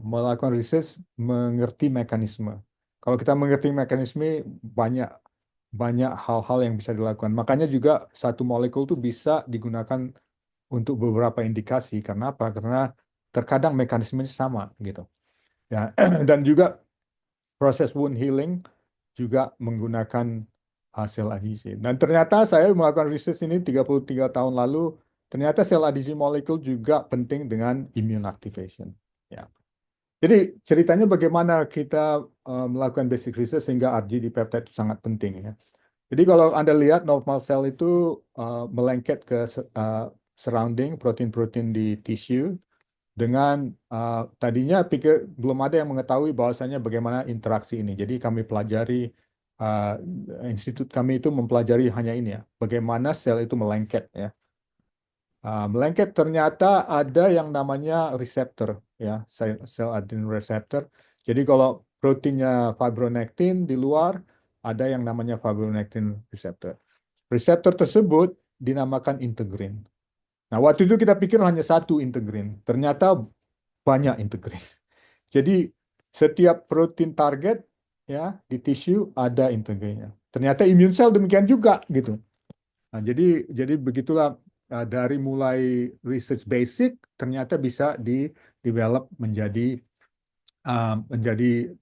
melakukan riset mengerti mekanisme. Kalau kita mengerti mekanisme banyak banyak hal-hal yang bisa dilakukan. Makanya juga satu molekul itu bisa digunakan untuk beberapa indikasi. Karena apa? Karena terkadang mekanismenya sama gitu. Ya, dan juga proses wound healing juga menggunakan sel adhesi. Dan ternyata saya melakukan riset ini 33 tahun lalu, ternyata sel adhesi molekul juga penting dengan immune activation. Ya. Jadi ceritanya bagaimana kita melakukan basic research sehingga RGD peptide itu sangat penting ya. Jadi kalau Anda lihat normal cell itu melengket ke surrounding protein-protein di tissue dengan tadinya pikir belum ada yang mengetahui bahwasanya bagaimana interaksi ini. Jadi kami pelajari uh, institut kami itu mempelajari hanya ini ya, bagaimana sel itu melengket ya. Melengket ternyata ada yang namanya reseptor ya, sel adenoreceptor. Jadi kalau proteinnya fibronectin di luar, ada yang namanya fibronectin receptor. Reseptor tersebut dinamakan integrin. Nah, waktu itu kita pikir hanya satu integrin, ternyata banyak integrin. Jadi setiap protein target ya di tisu ada integrinnya. Ternyata imun sel demikian juga gitu. Nah, jadi begitulah dari mulai research basic ternyata bisa di develop menjadi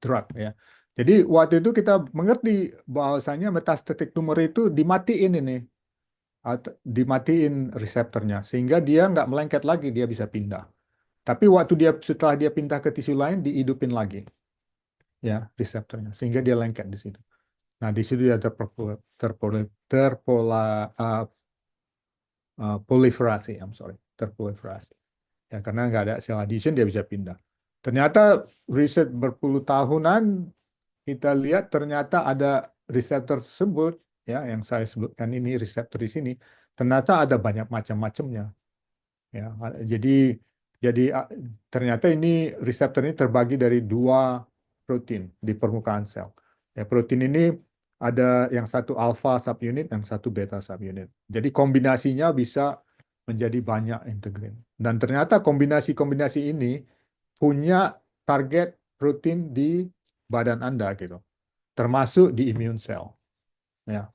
drug ya. Jadi waktu itu kita mengerti bahwasanya metastatic tumor itu dimatiin ini atau dimatiin reseptornya sehingga dia nggak melengket lagi, dia bisa pindah. Tapi waktu setelah dia pindah ke tisu lain dihidupin lagi ya reseptornya sehingga dia lengket di situ. Nah, di situ dia proliferasi, terproliferasi. Ya, karena nggak ada cell adhesion dia bisa pindah. Ternyata riset berpuluh tahunan kita lihat ternyata ada reseptor tersebut ya yang saya sebutkan ini reseptor di sini ternyata ada banyak macam-macamnya ya. Jadi ternyata ini reseptor ini terbagi dari dua protein di permukaan sel. Ya, protein ini ada yang satu alpha subunit, yang satu beta subunit. Jadi kombinasinya bisa menjadi banyak integrin. Dan ternyata kombinasi-kombinasi ini punya target protein di badan Anda gitu, termasuk di immune cell. Ya.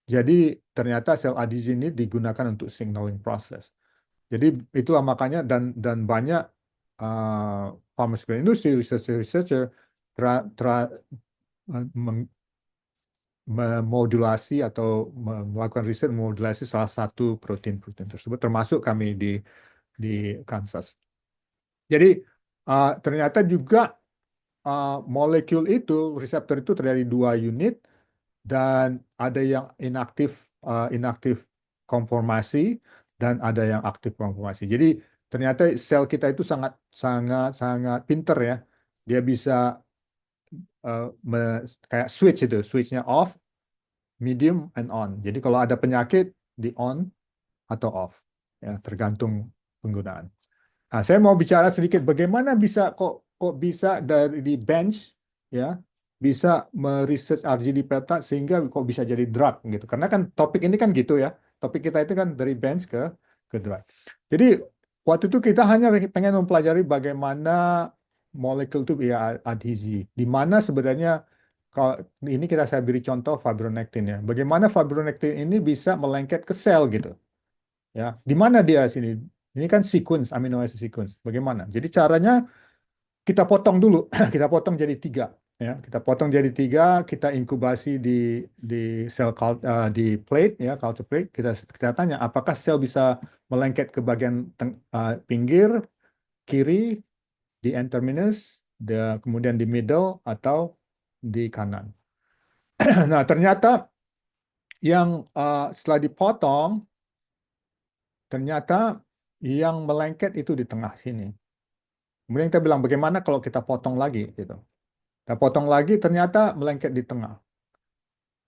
Jadi ternyata sel adhesion ini digunakan untuk signaling process. Jadi itulah makanya dan banyak pharmaceutical industry researcher tra, tra, memodulasi atau melakukan riset memodulasi salah satu protein-protein tersebut termasuk kami di Kansas. Jadi ternyata juga molekul itu reseptor itu terjadi dua unit dan ada yang inaktif konformasi dan ada yang aktif konformasi. Jadi ternyata sel kita itu sangat sangat sangat pinter ya. Dia bisa kayak switchnya off, medium, and on. Jadi kalau ada penyakit di on atau off, ya tergantung penggunaan. Nah, saya mau bicara sedikit bagaimana bisa kok bisa dari bench ya bisa meresearch RGD peptide sehingga kok bisa jadi drug gitu. Karena kan topik ini kan gitu ya. Topik kita itu kan dari bench ke drug. Jadi waktu itu kita hanya pengen mempelajari bagaimana molekul itu ya adhesi. Di mana sebenarnya Kalau ini saya beri contoh fibronectin ya. Bagaimana fibronectin ini bisa melengket ke sel gitu. Ya, di mana dia sini? Ini kan sequence amino acid sequence. Bagaimana? Jadi caranya kita potong dulu, kita potong jadi tiga. Ya, kita potong jadi tiga, kita inkubasi di di plate ya, culture plate. Kita tanya apakah sel bisa melengket ke bagian pinggir, kiri, di N-terminus, kemudian di middle atau di kanan. Nah, ternyata yang setelah dipotong, ternyata yang melengket itu di tengah sini. Kemudian kita bilang bagaimana kalau kita potong lagi gitu. Kita potong lagi ternyata melengket di tengah.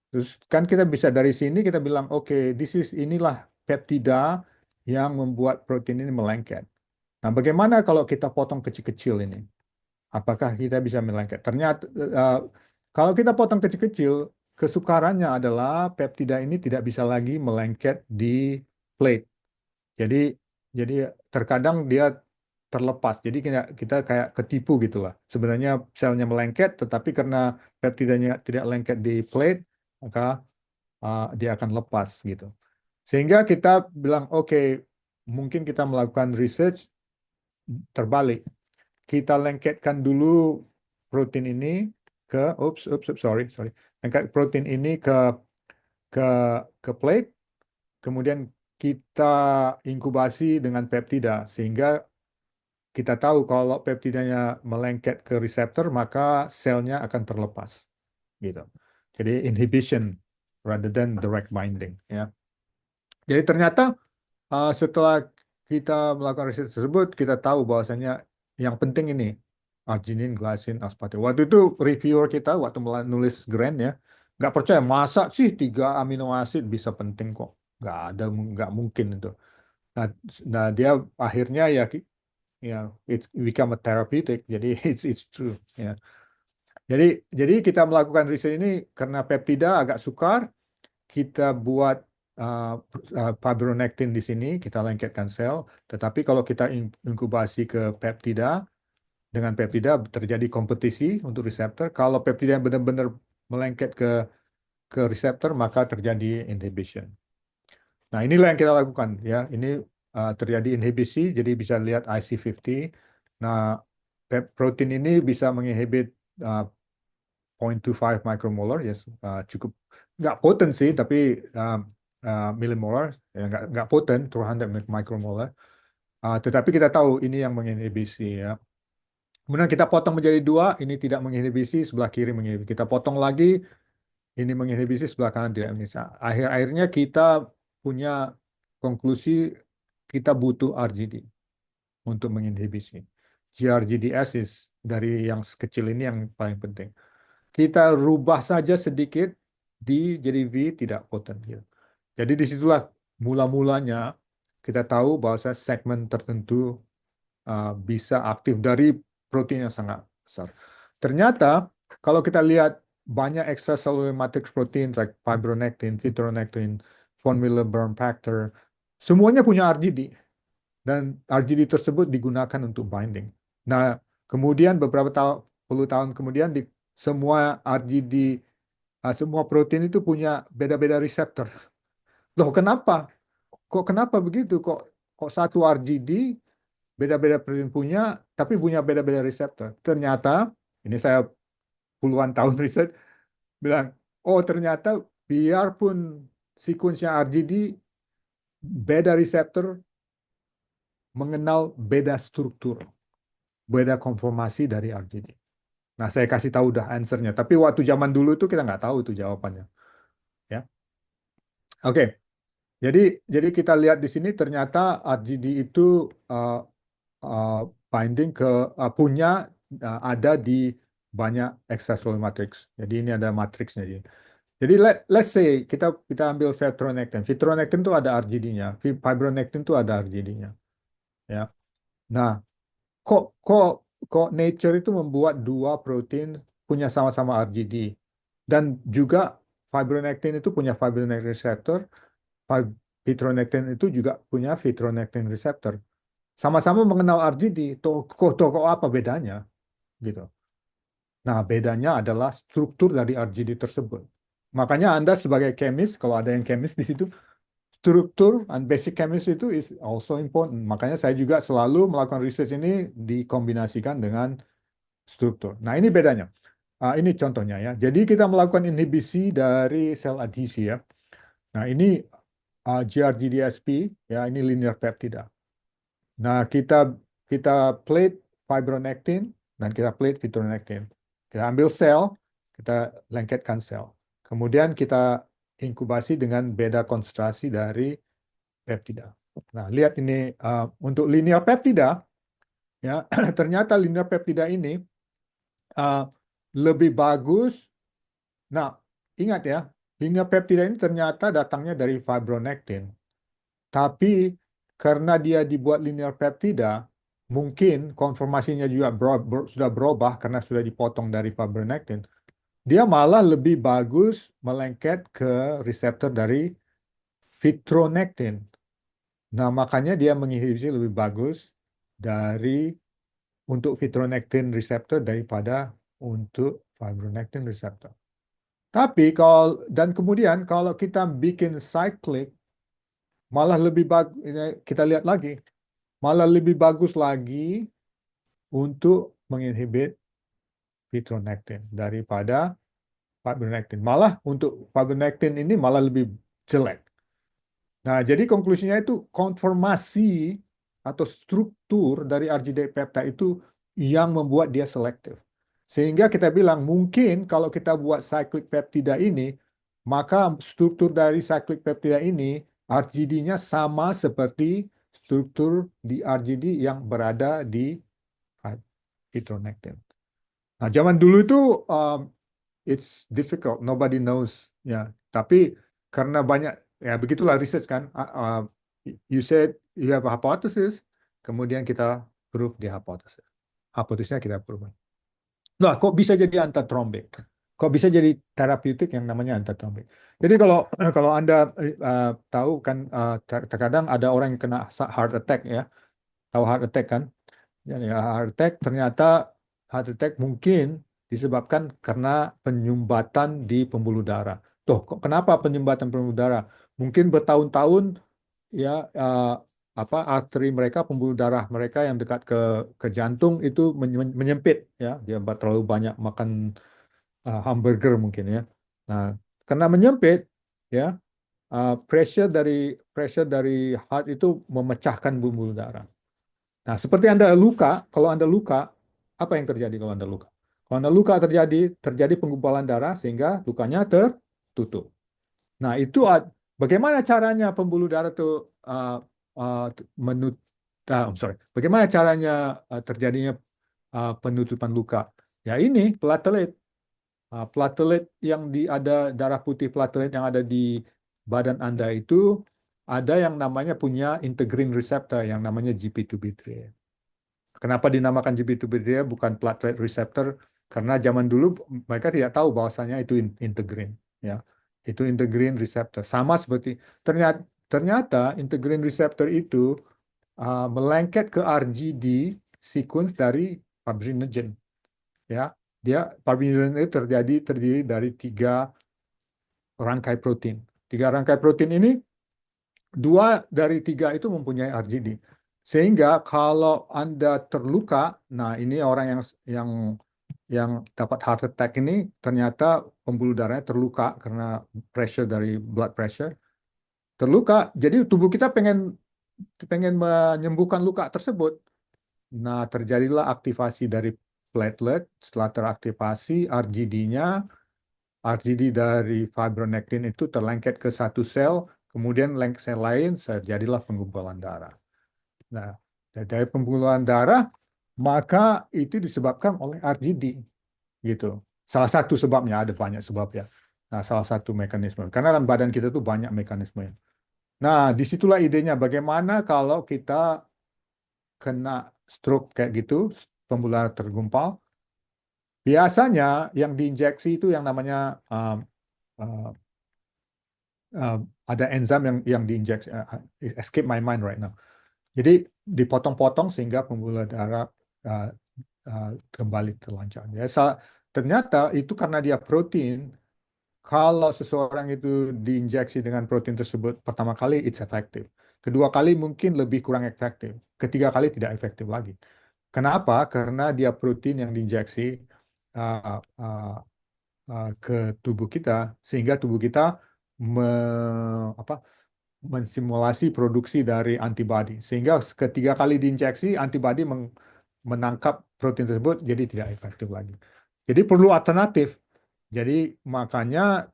Terus kan kita bisa dari sini kita bilang oke, inilah peptida yang membuat protein ini melengket. Nah, bagaimana kalau kita potong kecil-kecil ini? Apakah kita bisa melengket? Ternyata kalau kita potong kecil-kecil, kesukarannya adalah peptida ini tidak bisa lagi melengket di plate. Jadi jadi terkadang dia terlepas. Jadi kita kayak ketipu gitu lah. Sebenarnya selnya melengket, tetapi karena peptidanya tidak lengket di plate, maka dia akan lepas gitu. Sehingga kita bilang, oke, mungkin kita melakukan research terbalik. Kita lengketkan dulu protein ini ke, sorry, sorry, lengket protein ini ke plate, kemudian kita inkubasi dengan peptida sehingga kita tahu kalau peptidanya melengket ke reseptor maka selnya akan terlepas gitu. Jadi inhibition rather than direct binding ya. Jadi ternyata setelah kita melakukan riset tersebut kita tahu bahwasanya yang penting ini arginin, glisin, aspartate. Waktu itu reviewer kita waktu nulis grant ya nggak percaya masa sih tiga amino acid bisa penting kok. Nggak mungkin itu. Nah, dia akhirnya ya ya it's become a therapeutic jadi it's true ya. Jadi kita melakukan riset ini karena peptida agak sukar, kita buat uh, fibronectin di sini, kita lengketkan sel. Tetapi kalau kita inkubasi ke peptida, dengan peptida terjadi kompetisi untuk reseptor. Kalau peptida benar-benar melengket ke reseptor, maka terjadi inhibition. Nah, inilah yang kita lakukan ya. Ini terjadi inhibisi, jadi bisa lihat IC50. Nah, protein ini bisa menginhibit uh, 0.25 micromolar, ya cukup nggak poten sih, tapi uh, millimolar, ya nggak poten, 200 micromolar. Tetapi kita tahu ini yang menginhibisi ya. Kemudian kita potong menjadi dua, ini tidak menginhibisi, sebelah kiri menginhibisi. Kita potong lagi, ini menginhibisi, sebelah kanan tidak menginhibisi. Akhirnya kita punya konklusi kita butuh RGD untuk menginhibisi. GRGDS dari yang kecil ini yang paling penting. Kita rubah saja sedikit jadi V tidak poten. Gitu. Jadi disitulah mula-mulanya kita tahu bahwa segmen tertentu bisa aktif dari protein yang sangat besar. Ternyata kalau kita lihat banyak extracellular matrix protein like fibronectin, fibronectin, von Willebrand factor, semuanya punya RGD dan RGD tersebut digunakan untuk binding. Nah, kemudian beberapa puluh tahun kemudian semua RGD, semua protein itu punya beda-beda reseptor. Loh, kenapa? Kenapa begitu? Kok satu RGD beda-beda protein punya, tapi punya beda-beda reseptor. Ternyata, ini saya puluhan tahun riset, bilang, oh ternyata biarpun sekuensnya RGD, beda reseptor mengenal beda struktur, beda konformasi dari RGD. Nah, saya kasih tahu udah answernya. Tapi waktu zaman dulu itu kita nggak tahu itu jawabannya. Ya, oke. Jadi kita lihat di sini ternyata RGD itu uh, uh, binding punya ada di banyak extracellular matrix. Jadi ini ada matriksnya. Jadi let's say kita ambil fibronectin. Fibronectin itu ada RGD-nya. Fibronectin itu ada RGD-nya. Ya. Nah, kok kok kok nature itu membuat dua protein punya sama-sama RGD dan juga fibronectin itu punya fibronectin receptor, fibronectin itu juga punya fibronectin receptor. Sama-sama mengenal RGD, kok apa bedanya gitu. Nah, bedanya adalah struktur dari RGD tersebut. Makanya Anda sebagai chemist, kalau ada yang chemist di situ, struktur and basic chemistry itu is also important. Makanya saya juga selalu melakukan research ini dikombinasikan dengan struktur. Nah, ini bedanya. Ini contohnya ya. Jadi kita melakukan inhibisi dari sel adhesi ya. Nah, ini GRGDSP ya, ini linear peptida. Nah, kita kita plate fibronectin dan kita plate fibronectin. Kita ambil sel, kita lengketkan sel. Kemudian kita inkubasi dengan beda konsentrasi dari peptida. Nah, lihat ini untuk linear peptida ya, ternyata linear peptida ini uh, lebih bagus. Nah, ingat ya, linear peptida ini ternyata datangnya dari fibronectin. Tapi karena dia dibuat linear peptida, mungkin konformasinya juga sudah berubah karena sudah dipotong dari fibronectin. Dia malah lebih bagus melengket ke reseptor dari fibronectin. Nah, makanya dia menginhibisi lebih bagus dari untuk fibronectin reseptor daripada untuk fibronectin reseptor. Tapi dan kemudian kalau kita bikin cyclic, malah lebih bagus. Kita lihat lagi, malah lebih bagus lagi untuk menginhibit fibronectin daripada fibronectin. Malah untuk fibronectin ini malah lebih jelek. Nah, jadi konklusinya itu konformasi atau struktur dari RGD peptide itu yang membuat dia selektif. Sehingga kita bilang mungkin kalau kita buat cyclic peptida ini, maka struktur dari cyclic peptida ini RGD-nya sama seperti struktur di RGD yang berada di fibronectin. Nah, zaman dulu itu it's difficult, nobody knows ya. Tapi karena banyak ya begitulah research kan. You said you have a hypothesis, kemudian kita prove di hypothesis. Hipotesisnya kita prove. Nah, kok bisa jadi antitrombik? Kok bisa jadi terapeutik yang namanya antitrombik? Jadi kalau kalau Anda tahu kan terkadang ada orang yang kena heart attack ya. Tahu heart attack kan? Ya, heart attack ternyata heart attack mungkin disebabkan karena penyumbatan di pembuluh darah. Tuh, kok kenapa penyumbatan pembuluh darah? Mungkin bertahun-tahun ya apa arteri mereka, pembuluh darah mereka yang dekat ke jantung itu menyempit ya. Dia terlalu banyak makan hamburger mungkin ya. Nah, karena menyempit ya pressure dari heart itu memecahkan pembuluh darah. Nah, seperti Anda luka, kalau Anda luka, apa yang terjadi kalau Anda luka? Kalau Anda luka terjadi penggumpalan darah sehingga lukanya tertutup. Nah, itu bagaimana caranya pembuluh darah itu uh, uh, menut, sorry, bagaimana caranya terjadinya penutupan luka? Ya ini platelet. Platelet yang ada darah putih platelet yang ada di badan Anda itu ada yang namanya punya integrin receptor yang namanya GP2B3. Kenapa dinamakan GB2B3 bukan platelet receptor? Karena zaman dulu mereka tidak tahu bahwasanya itu integrin, ya. Itu integrin receptor. Sama seperti ternyata ternyata integrin receptor itu melengket ke RGD sequence dari fibrinogen, ya. Dia fibrinogen itu terdiri dari tiga rangkai protein. Tiga rangkai protein ini dua dari tiga itu mempunyai RGD. Sehingga kalau Anda terluka, nah ini orang yang dapat heart attack ini ternyata pembuluh darahnya terluka karena pressure dari blood pressure. Terluka, jadi tubuh kita pengen pengen menyembuhkan luka tersebut. Nah, terjadilah aktivasi dari platelet. Setelah teraktivasi, RGD dari fibronectin itu terlengket ke satu sel, kemudian sel lain terjadilah penggumpalan darah. Nah, dari penggumpalan darah, maka itu disebabkan oleh RGD, gitu. Salah satu sebabnya, ada banyak sebab ya. Nah, salah satu mekanisme. Karena kan badan kita tuh banyak mekanisme. Nah, disitulah idenya bagaimana kalau kita kena stroke kayak gitu, pembuluh darah tergumpal. Biasanya yang diinjeksi itu yang namanya uh, uh, ada enzim yang diinjeksi, escape my mind right now. Jadi dipotong-potong sehingga pembuluh darah uh, kembali terlancar. Ya, Ternyata itu karena dia protein. Kalau seseorang itu diinjeksi dengan protein tersebut pertama kali, it's effective. Kedua kali mungkin lebih kurang efektif. Ketiga kali tidak efektif lagi. Kenapa? Karena dia protein yang diinjeksi uh, uh, ke tubuh kita, sehingga tubuh kita me, apa, mensimulasi produksi dari antibodi. Sehingga ketiga kali diinjeksi, antibodi menangkap protein tersebut, jadi tidak efektif lagi. Jadi perlu alternatif. Jadi makanya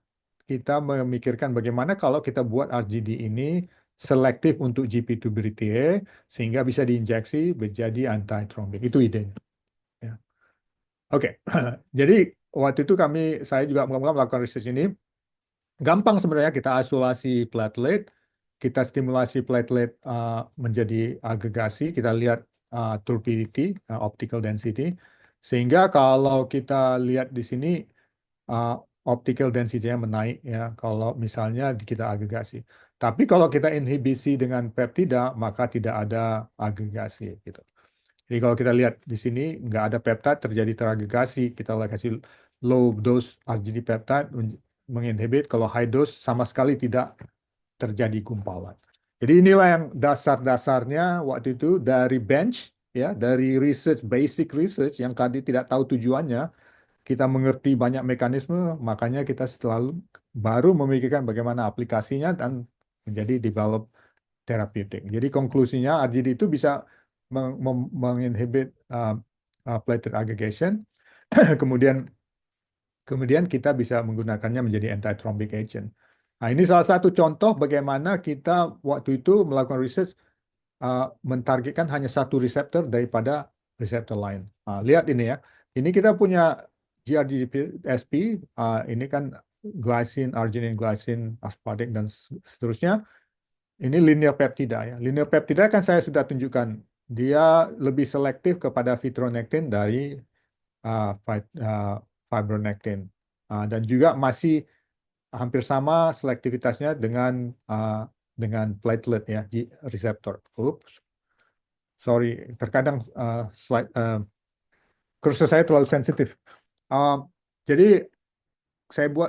kita memikirkan bagaimana kalau kita buat RGD ini selektif untuk GP2-BTA sehingga bisa diinjeksi menjadi anti-thrombik. Itu idenya. Ya. Oke, jadi waktu itu saya juga mula-mula melakukan research ini. Gampang sebenarnya kita isolasi platelet, kita stimulasi platelet menjadi agregasi, kita lihat turbidity, optical density, sehingga kalau kita lihat di sini uh, optical density-nya menaik ya kalau misalnya kita agregasi. Tapi kalau kita inhibisi dengan peptida, maka tidak ada agregasi gitu. Jadi kalau kita lihat di sini nggak ada peptide terjadi teragregasi, kita kasih low dose RGD peptide menginhibit, kalau high dose sama sekali tidak terjadi gumpalan. Jadi inilah yang dasar-dasarnya waktu itu dari bench ya, dari research, basic research yang tadi tidak tahu tujuannya, kita mengerti banyak mekanisme, makanya kita selalu baru memikirkan bagaimana aplikasinya dan menjadi develop therapeutic. Jadi konklusinya RGD itu bisa menginhibit platelet aggregation, kemudian kemudian kita bisa menggunakannya menjadi anti-thrombic agent. Nah, ini salah satu contoh bagaimana kita waktu itu melakukan research mentargetkan hanya satu reseptor daripada reseptor lain. Lihat ini ya, ini kita punya GRGSP, ini kan glycine, arginine, glycine, aspartic, dan seterusnya. Ini linear peptida ya. Linear peptida kan saya sudah tunjukkan, dia lebih selektif kepada fibronectin dari fibronectin. Dan juga masih hampir sama selektivitasnya dengan platelet ya, reseptor. Oops, sorry, terkadang kursor saya terlalu sensitif. Uh, jadi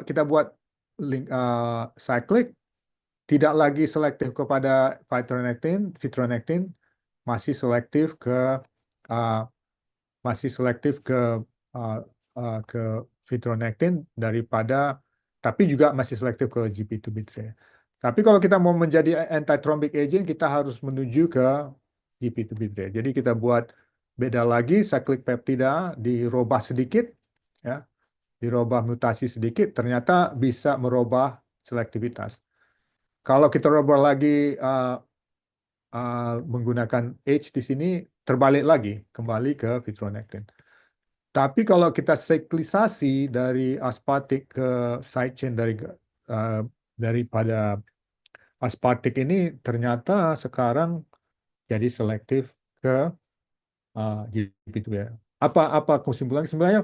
kita buat link cyclic, tidak lagi selektif kepada fibronectin, masih selektif ke uh, masih selektif uh, ke fibronectin daripada, tapi juga masih selektif ke GP2B3. Tapi kalau kita mau menjadi anti-thrombic agent, kita harus menuju ke GP2B3. Jadi kita buat beda lagi, cyclic peptida dirubah sedikit, ya, dirubah mutasi sedikit, ternyata bisa merubah selektivitas. Kalau kita rubah lagi menggunakan H di sini, terbalik lagi, kembali ke fibronectin. Tapi kalau kita siklisasi dari aspartik ke side chain daripada aspartik ini, ternyata sekarang jadi selektif ke GP2 ya. Apa kesimpulannya? Sebenarnya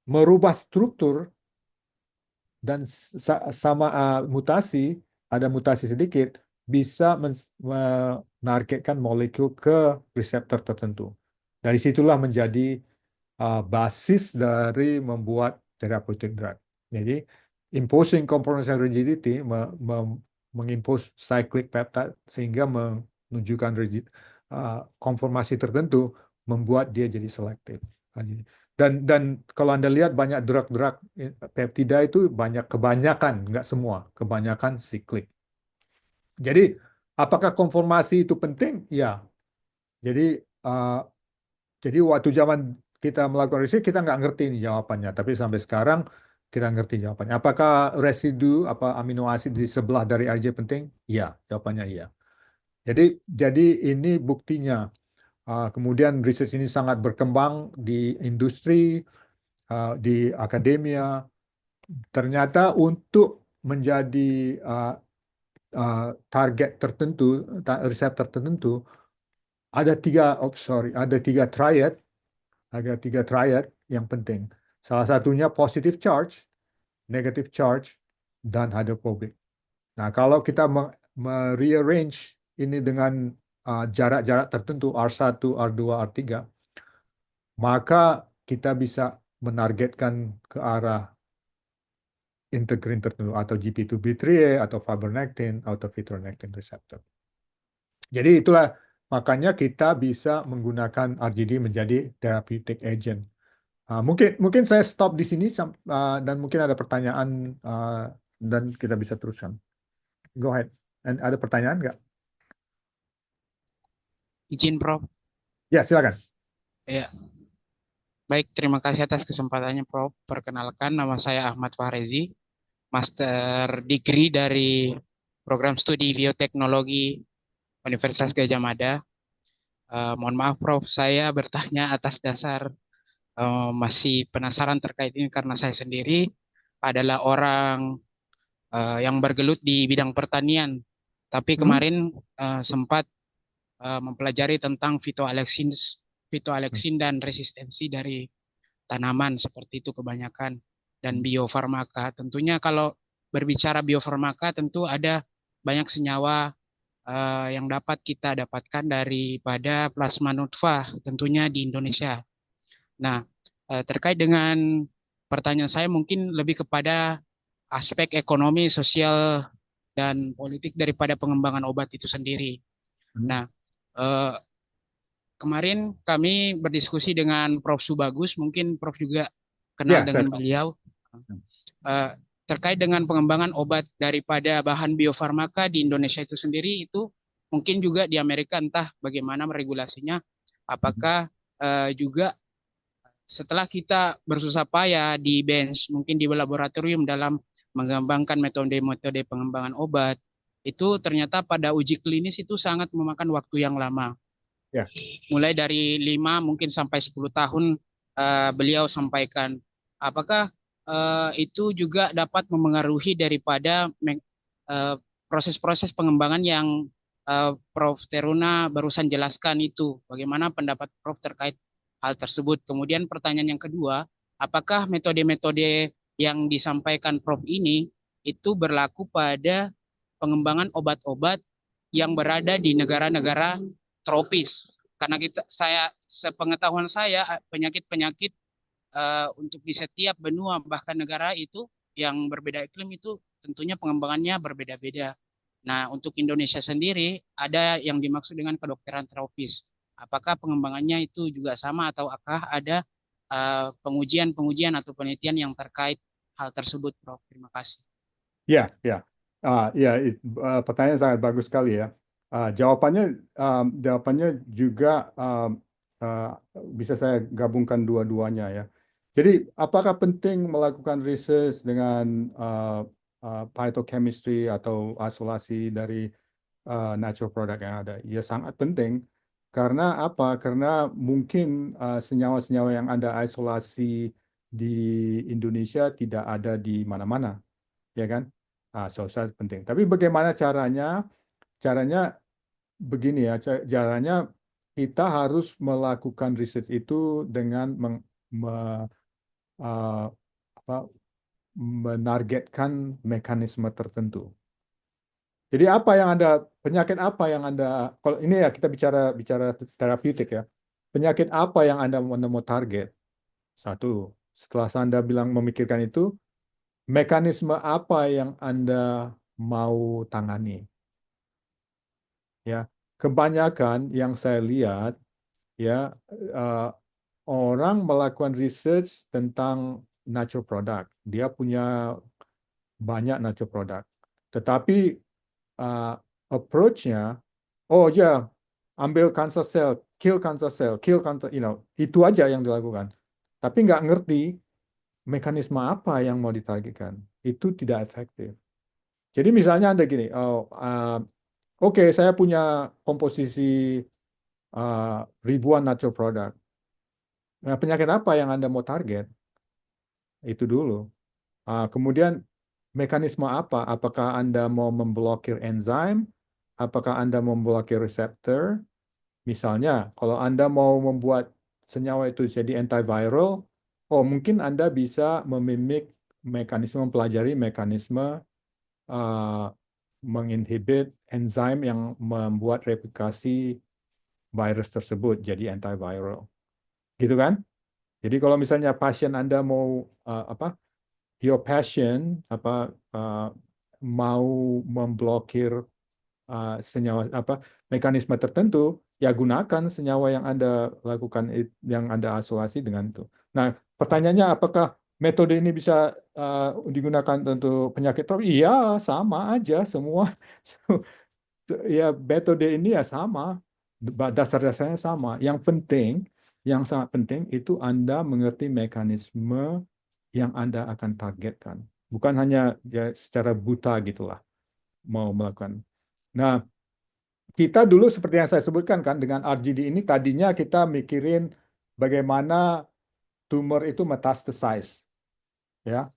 merubah struktur dan sama mutasi, ada mutasi sedikit, bisa menargetkan molekul ke reseptor tertentu. Dari situlah menjadi basis dari membuat therapeutic drug. Jadi, imposing component rigidity mengimpose cyclic peptide sehingga menunjukkan konformasi tertentu, membuat dia jadi selektif. Dan kalau Anda lihat banyak drug-drug peptida itu kebanyakan, nggak semua, kebanyakan siklik. Jadi, apakah konformasi itu penting? Ya. Jadi, uh, jadi waktu zaman kita melakukan riset, kita nggak ngerti ini jawabannya. Tapi sampai sekarang kita ngerti jawabannya. Apakah residu amino asid di sebelah dari RJ penting? Ya, jawabannya iya. Jadi ini buktinya. Kemudian riset ini sangat berkembang di industri, di akademia. Ternyata untuk menjadi target tertentu, reseptor tertentu, ada tiga triad yang penting. Salah satunya positive charge, negative charge, dan hydrophobic. Nah, kalau kita rearrange ini dengan jarak-jarak tertentu R1, R2, R3, maka kita bisa menargetkan ke arah integrin tertentu atau GP2B3A atau fibronectin atau fibronectin receptor. Jadi itulah makanya kita bisa menggunakan RGD menjadi therapeutic agent. Mungkin mungkin saya stop di sini dan mungkin ada pertanyaan dan kita bisa teruskan. Go ahead. And ada pertanyaan nggak? Izin, Prof. Ya, silakan. Ya, baik. Terima kasih atas kesempatannya, Prof. Perkenalkan, nama saya Ahmad Fahrezi, Master Degree dari Program Studi Bioteknologi Universitas Gadjah Mada. Mohon maaf, Prof. Saya bertanya atas dasar masih penasaran terkait ini karena saya sendiri adalah orang yang bergelut di bidang pertanian. Tapi Hmm? kemarin sempat mempelajari tentang fitoaleksin dan resistensi dari tanaman seperti itu kebanyakan dan biofarmaka. Tentunya kalau berbicara biofarmaka tentu ada banyak senyawa yang dapat kita dapatkan daripada plasma nutfah tentunya di Indonesia. Nah, terkait dengan pertanyaan saya mungkin lebih kepada aspek ekonomi, sosial, dan politik daripada pengembangan obat itu sendiri. Hmm. Nah, eh, kemarin kami berdiskusi dengan Prof. Subagus, mungkin Prof. juga kenal Ya, saya dengan tahu. beliau, eh, terkait dengan pengembangan obat daripada bahan biofarmaka di Indonesia itu sendiri, itu mungkin juga di Amerika entah bagaimana regulasinya, Hmm. apakah juga setelah kita bersusah payah di bench, mungkin di laboratorium dalam mengembangkan metode-metode pengembangan obat, itu ternyata pada uji klinis itu sangat memakan waktu yang lama. Ya. Mulai dari 5 mungkin sampai 10 tahun beliau sampaikan. Apakah itu juga dapat memengaruhi daripada proses-proses pengembangan yang Prof. Teruna barusan jelaskan itu? Bagaimana pendapat Prof. terkait hal tersebut? Kemudian pertanyaan yang kedua, apakah metode-metode yang disampaikan Prof. ini itu berlaku pada pengembangan obat-obat yang berada di negara-negara tropis? Karena sepengetahuan saya penyakit-penyakit untuk di setiap benua bahkan negara itu yang berbeda iklim itu tentunya pengembangannya berbeda-beda. Nah, untuk Indonesia sendiri ada yang dimaksud dengan kedokteran tropis. Apakah pengembangannya itu juga sama atau apakah ada pengujian-pengujian atau penelitian yang terkait hal tersebut, Prof? Terima kasih. Ya, ya. Ya, pertanyaan sangat bagus sekali ya. Jawabannya jawabannya juga uh, bisa saya gabungkan dua-duanya ya. Jadi, apakah penting melakukan research dengan phytochemistry atau isolasi dari natural product yang ada? Ya, sangat penting. Karena apa? Karena mungkin senyawa-senyawa yang ada isolasi di Indonesia tidak ada di mana-mana, ya kan? Sosial penting. Tapi bagaimana caranya? Caranya begini ya, caranya kita harus melakukan research itu dengan uh, apa, menargetkan mekanisme tertentu. Jadi apa yang Anda, penyakit apa yang Anda, kalau ini ya kita bicara bicara terapeutik ya, penyakit apa yang Anda mau target? Satu, setelah Anda bilang memikirkan itu, mekanisme apa yang Anda mau tangani? Ya, kebanyakan yang saya lihat ya uh, orang melakukan research tentang natural product. Dia punya banyak natural product. Tetapi uh, approach-nya, oh ya, ambil cancer cell, kill cancer, itu aja yang dilakukan. Tapi nggak ngerti mekanisme apa yang mau ditargetkan. Itu tidak efektif. Jadi misalnya Anda gini, oke, saya punya komposisi ribuan natural product. Nah, penyakit apa yang Anda mau target? Itu dulu. Kemudian mekanisme apa? Apakah Anda mau memblokir enzim? Apakah Anda mau memblokir reseptor? Misalnya, kalau Anda mau membuat senyawa itu jadi antiviral, oh mungkin Anda bisa memimik mekanisme, mempelajari mekanisme uh, menginhibit enzim yang membuat replikasi virus tersebut jadi antiviral. Gitu kan? Jadi kalau misalnya pasien Anda mau your passion mau memblokir senyawa mekanisme tertentu, ya gunakan senyawa yang Anda lakukan yang Anda isolasi dengan itu. Nah, pertanyaannya apakah metode ini bisa digunakan untuk penyakit tropis? Iya, sama aja semua. Ya, metode ini ya sama, dasar-dasarnya sama. Yang sangat penting itu Anda mengerti mekanisme yang Anda akan targetkan. Bukan hanya ya secara buta gitulah mau melakukan. Nah, kita dulu seperti yang saya sebutkan kan dengan RGD ini tadinya kita mikirin bagaimana tumor itu metastasize, ya.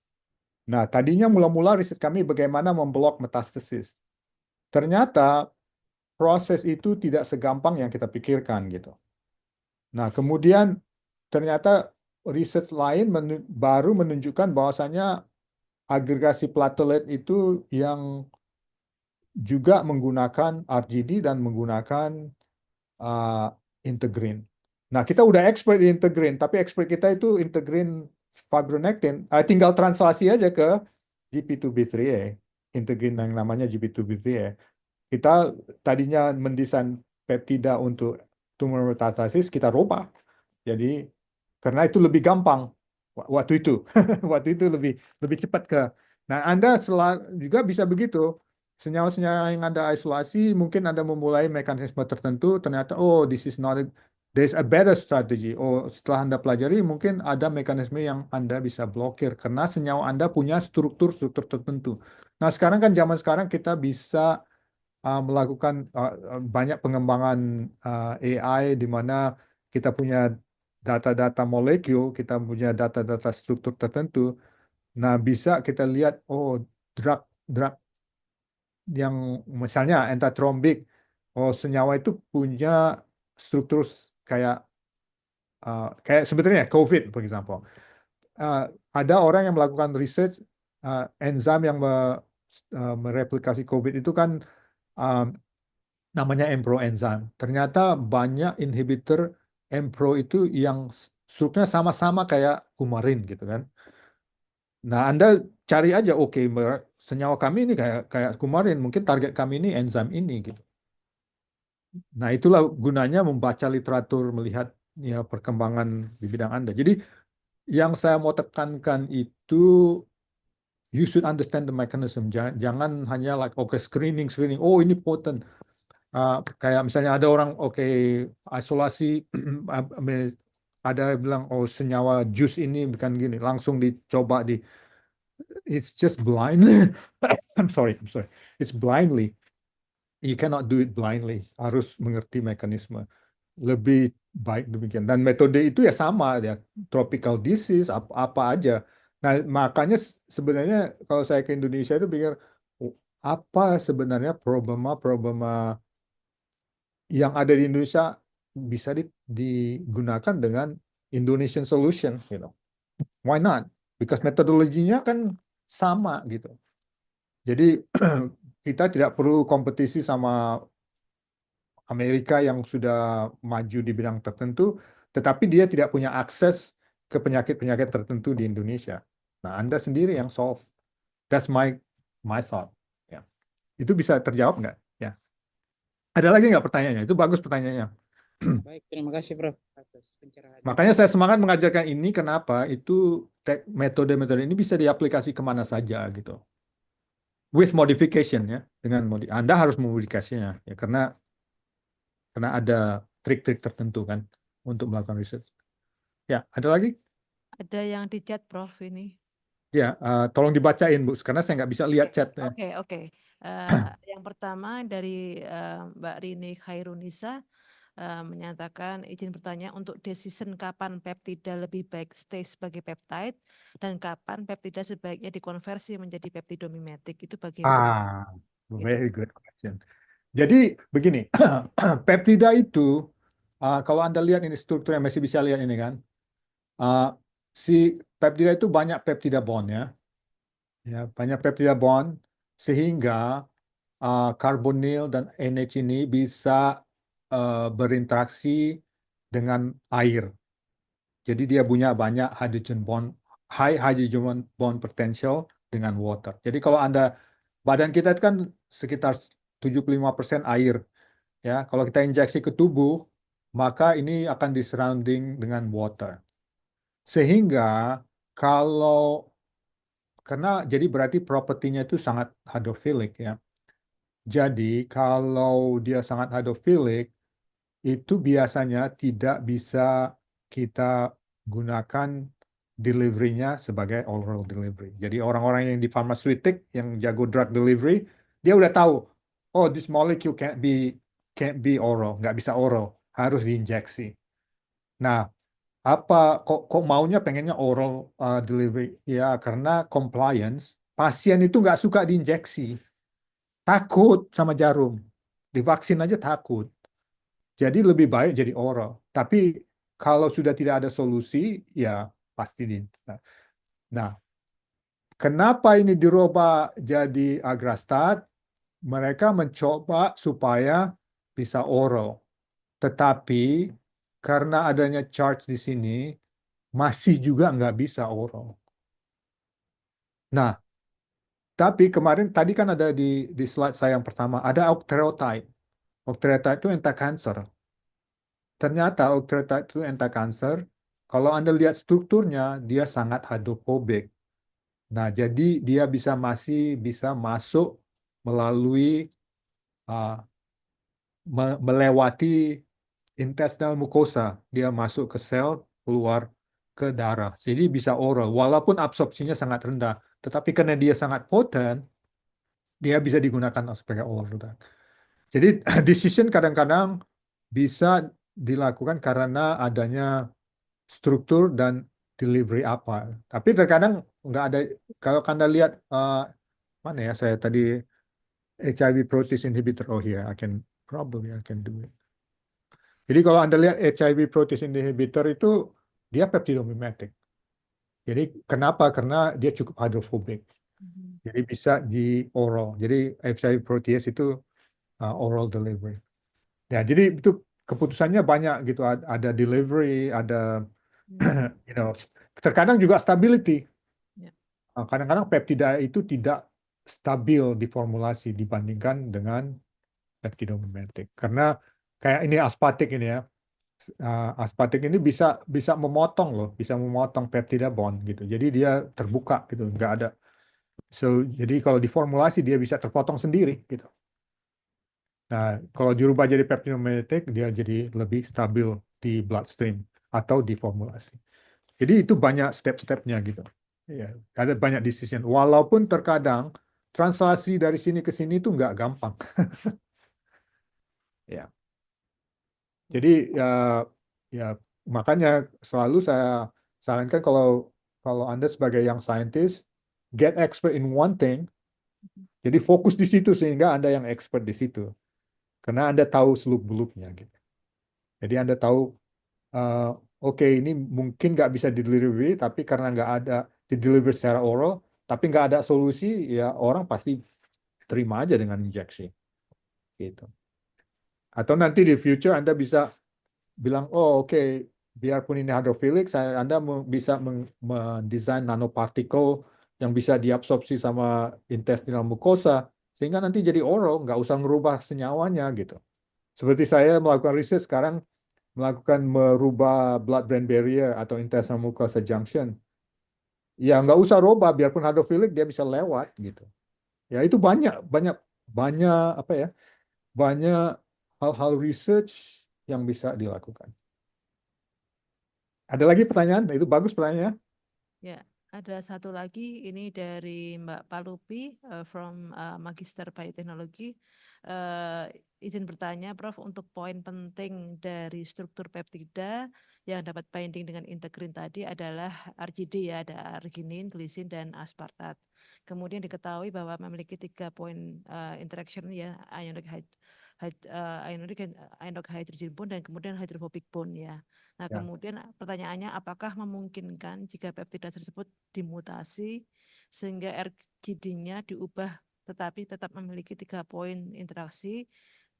Nah, tadinya mula-mula riset kami bagaimana memblok metastasis. Ternyata proses itu tidak segampang yang kita pikirkan gitu. Nah, kemudian ternyata riset lain baru menunjukkan bahwasanya agregasi platelet itu yang juga menggunakan RGD dan menggunakan uh, integrin. Nah, kita udah expert di integrin, tapi expert kita itu integrin fibronectin. Tinggal translasi aja ke GP2B3A, integrin yang namanya GP2B3A. Kita tadinya mendesain peptida untuk tumor metastasis, kita rubah. Jadi karena itu lebih gampang waktu itu, waktu itu lebih lebih cepat ke. Nah, Anda juga bisa begitu. Senyawa-senyawa yang Anda isolasi, mungkin Anda memulai mekanisme tertentu, ternyata this is not there's a better strategy. Setelah Anda pelajari, mungkin ada mekanisme yang Anda bisa blokir karena senyawa Anda punya struktur-struktur tertentu. Nah, sekarang kan zaman sekarang kita bisa melakukan banyak pengembangan AI di mana kita punya data-data molekul, kita punya data-data struktur tertentu. Nah, bisa kita lihat, drug yang misalnya entatrombik, senyawa itu punya struktur kayak kayak sebetulnya COVID, for example. Uh, ada orang yang melakukan research enzim yang mereplikasi COVID itu kan uh, namanya Mpro enzim. Ternyata banyak inhibitor Mpro itu yang strukturnya sama-sama kayak kumarin gitu kan. Nah, Anda cari aja, oke, senyawa kami ini kayak kayak kumarin, mungkin target kami ini enzim ini gitu. Nah, itulah gunanya membaca literatur, melihat ya perkembangan di bidang Anda. Jadi, yang saya mau tekankan itu you should understand the mechanism. Jangan hanya like screening screening. Oh, ini potent. Kayak misalnya ada orang isolasi ada yang bilang senyawa jus ini bukan gini langsung dicoba it's just blindly. I'm sorry, it's blindly, you cannot do it blindly, harus mengerti mekanisme lebih baik demikian dan metode itu ya sama ya, tropical disease apa aja. Nah, makanya sebenarnya kalau saya ke Indonesia itu pikir, apa sebenarnya problema-problema yang ada di Indonesia bisa digunakan dengan Indonesian solution, Why not? Because metodologinya kan sama gitu. Jadi kita tidak perlu kompetisi sama Amerika yang sudah maju di bidang tertentu, tetapi dia tidak punya akses ke penyakit-penyakit tertentu di Indonesia. Nah, Anda sendiri yang solve. That's my thought. Ya. Itu bisa terjawab nggak? Ya. Ada lagi nggak pertanyaannya? Itu bagus pertanyaannya. Baik, terima kasih Prof atas pencerahannya. Makanya saya semangat mengajarkan ini, kenapa? Itu metode-metode ini bisa diaplikasi kemana saja gitu. With modification ya, dengan Anda harus memodifikasinya ya karena ada trik-trik tertentu kan untuk melakukan riset. Ya, ada lagi? Ada yang di chat Prof ini. Ya, tolong dibacain Bu, karena saya nggak bisa lihat chatnya. Oke. Yang pertama dari Mbak Rini Khairunisa menyatakan izin bertanya untuk decision kapan peptida lebih baik stay sebagai peptide dan kapan peptida sebaiknya dikonversi menjadi peptidomimetik, itu bagaimana? Very good question. Jadi begini, peptida itu kalau Anda lihat ini strukturnya masih bisa lihat ini kan, uh, si peptida itu banyak peptida bond ya banyak peptida bond sehingga karbonil dan NH ini bisa berinteraksi dengan air. Jadi dia punya banyak high hydrogen bond potential dengan water. Jadi kalau badan kita itu kan sekitar 75% air, ya. Kalau kita injeksi ke tubuh, maka ini akan di surrounding dengan water. Sehingga kalau jadi berarti propertinya itu sangat hydrophilic, ya. Jadi kalau dia sangat hydrophilic, itu biasanya tidak bisa kita gunakan deliverynya sebagai oral delivery. Jadi orang-orang yang di pharmaceutic yang jago drug delivery, dia udah tahu, oh this molecule can't be oral, nggak bisa oral, harus diinjeksi. Nah, kok maunya pengennya oral delivery? Ya karena compliance, pasien itu nggak suka diinjeksi, takut sama jarum, divaksin aja takut. Jadi lebih baik jadi oral. Tapi kalau sudah tidak ada solusi, ya pasti di. Nah, kenapa ini dirubah jadi agrastat? Mereka mencoba supaya bisa oral. Tetapi karena adanya charge di sini, masih juga nggak bisa oral. Nah, tapi kemarin tadi kan ada di slide saya yang pertama, ada octreotide. Octreotide itu anti-cancer. Ternyata octreotide itu anti-cancer. Kalau Anda lihat strukturnya, dia sangat hidrofobik. Nah, jadi dia masih bisa masuk melalui uh, melewati intestinal mucosa. Dia masuk ke sel, keluar ke darah. Jadi bisa oral, walaupun absorpsinya sangat rendah. Tetapi karena dia sangat poten, dia bisa digunakan sebagai oral drug. Jadi decision kadang-kadang bisa dilakukan karena adanya struktur dan delivery apa. Tapi terkadang nggak ada. Kalau Anda lihat mana ya saya tadi HIV protease inhibitor. Oh here, I can do it. Jadi kalau Anda lihat HIV protease inhibitor itu dia peptidomimetic. Jadi kenapa? Karena dia cukup hydrophobic. Jadi bisa di oral. Jadi HIV protease itu oral delivery. Ya, jadi itu keputusannya banyak gitu. Ada delivery, ada you know, terkadang juga stability. Ya. Kadang-kadang peptida itu tidak stabil di formulasi dibandingkan dengan peptidomimetic. Karena kayak ini aspartik ini ya. Aspartik ini bisa bisa memotong loh, bisa memotong peptida bond gitu. Jadi dia terbuka gitu, nggak ada. Jadi kalau diformulasi dia bisa terpotong sendiri gitu. Nah, kalau dirubah jadi peptidomimetic, dia jadi lebih stabil di bloodstream atau di formulasi. Jadi itu banyak step-stepnya gitu. Ya, ada banyak decision. Walaupun terkadang translasi dari sini ke sini itu nggak gampang. Ya, jadi ya makanya selalu saya sarankan kalau kalau Anda sebagai yang scientist, get expert in one thing. Jadi fokus di situ sehingga Anda yang expert di situ. Karena Anda tahu seluk-beluknya gitu. Jadi Anda tahu oke, ini mungkin nggak bisa di-delivery, tapi karena nggak ada di-deliver secara oral, tapi nggak ada solusi, ya orang pasti terima aja dengan injeksi. Gitu. Atau nanti di future Anda bisa bilang, oh oke, biarpun ini hydrophilic, Anda bisa mendesain nanopartikel yang bisa diabsorpsi sama intestinal mucosa, sehingga nanti jadi oral, nggak usah ngerubah senyawanya gitu. Seperti saya melakukan riset sekarang, merubah blood-brain barrier atau intestinal mucosa junction. Ya nggak usah rubah, biarpun hydrophilic dia bisa lewat gitu. Ya itu banyak banyak banyak apa ya? Banyak hal-hal research yang bisa dilakukan. Ada lagi pertanyaan? Itu bagus pertanyaannya. Ya, ada satu lagi ini dari Mbak Palupi from Magister Bioteknologi. Izin bertanya, Prof, untuk poin penting dari struktur peptida yang dapat binding dengan integrin tadi adalah RGD ya, ada arginin, glisin, dan aspartat. Kemudian diketahui bahwa memiliki 3 poin interaction ya, ionic hydrogen bond dan kemudian hydrophobic bond ya. Nah, Ya. kemudian pertanyaannya apakah memungkinkan jika peptida tersebut dimutasi sehingga RGD-nya diubah tetapi tetap memiliki 3 poin interaksi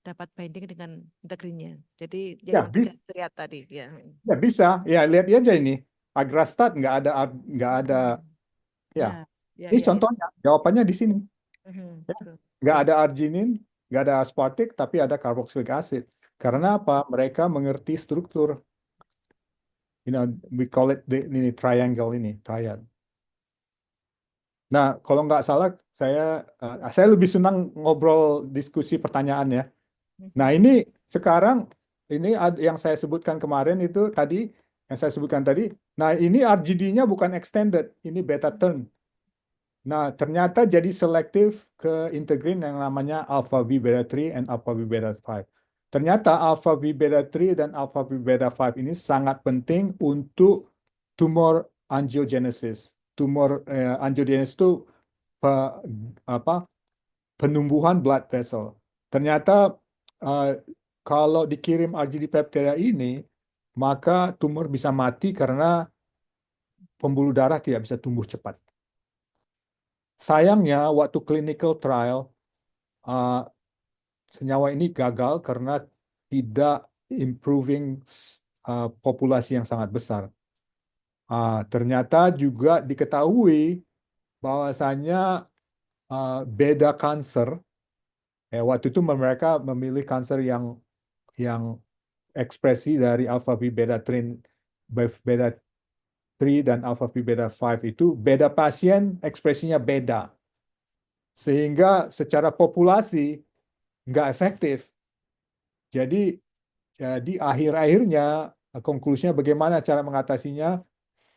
dapat binding dengan integrinnya. Jadi Ya, yang 3 triad tadi ya. ya bisa. Ya, lihat aja ini. Agrastat nggak ada. Ya, Ya, ini ya, ya. contohnya. Jawabannya di sini. Ya. Betul. Nggak ada arginin, nggak ada aspartik, tapi ada carboxylic acid. Karena apa? Mereka mengerti struktur. We call it ini triangle ini, triad. Nah, kalau nggak salah, saya lebih senang ngobrol diskusi pertanyaan ya. Nah, ini sekarang yang saya sebutkan kemarin itu tadi, yang saya sebutkan tadi. Nah, ini RGD-nya bukan extended, ini beta turn. Nah, ternyata jadi selektif ke integrin yang namanya alpha V beta 3 and alpha V beta 5. Ternyata alpha V beta 3 dan alpha V beta 5 ini sangat penting untuk tumor angiogenesis. Tumor angiogenesis itu penumbuhan blood vessel. Ternyata kalau dikirim RGD peptida ini, maka tumor bisa mati karena pembuluh darah tidak bisa tumbuh cepat. Sayangnya waktu clinical trial senyawa ini gagal karena tidak improving populasi yang sangat besar. Ternyata juga diketahui bahwasanya beda kanker. Waktu itu mereka memilih kanker yang ekspresi dari alpha V beta 3 dan alpha V beta 5 itu beda pasien ekspresinya beda. Sehingga secara populasi nggak efektif. Jadi akhir-akhirnya konklusinya bagaimana cara mengatasinya?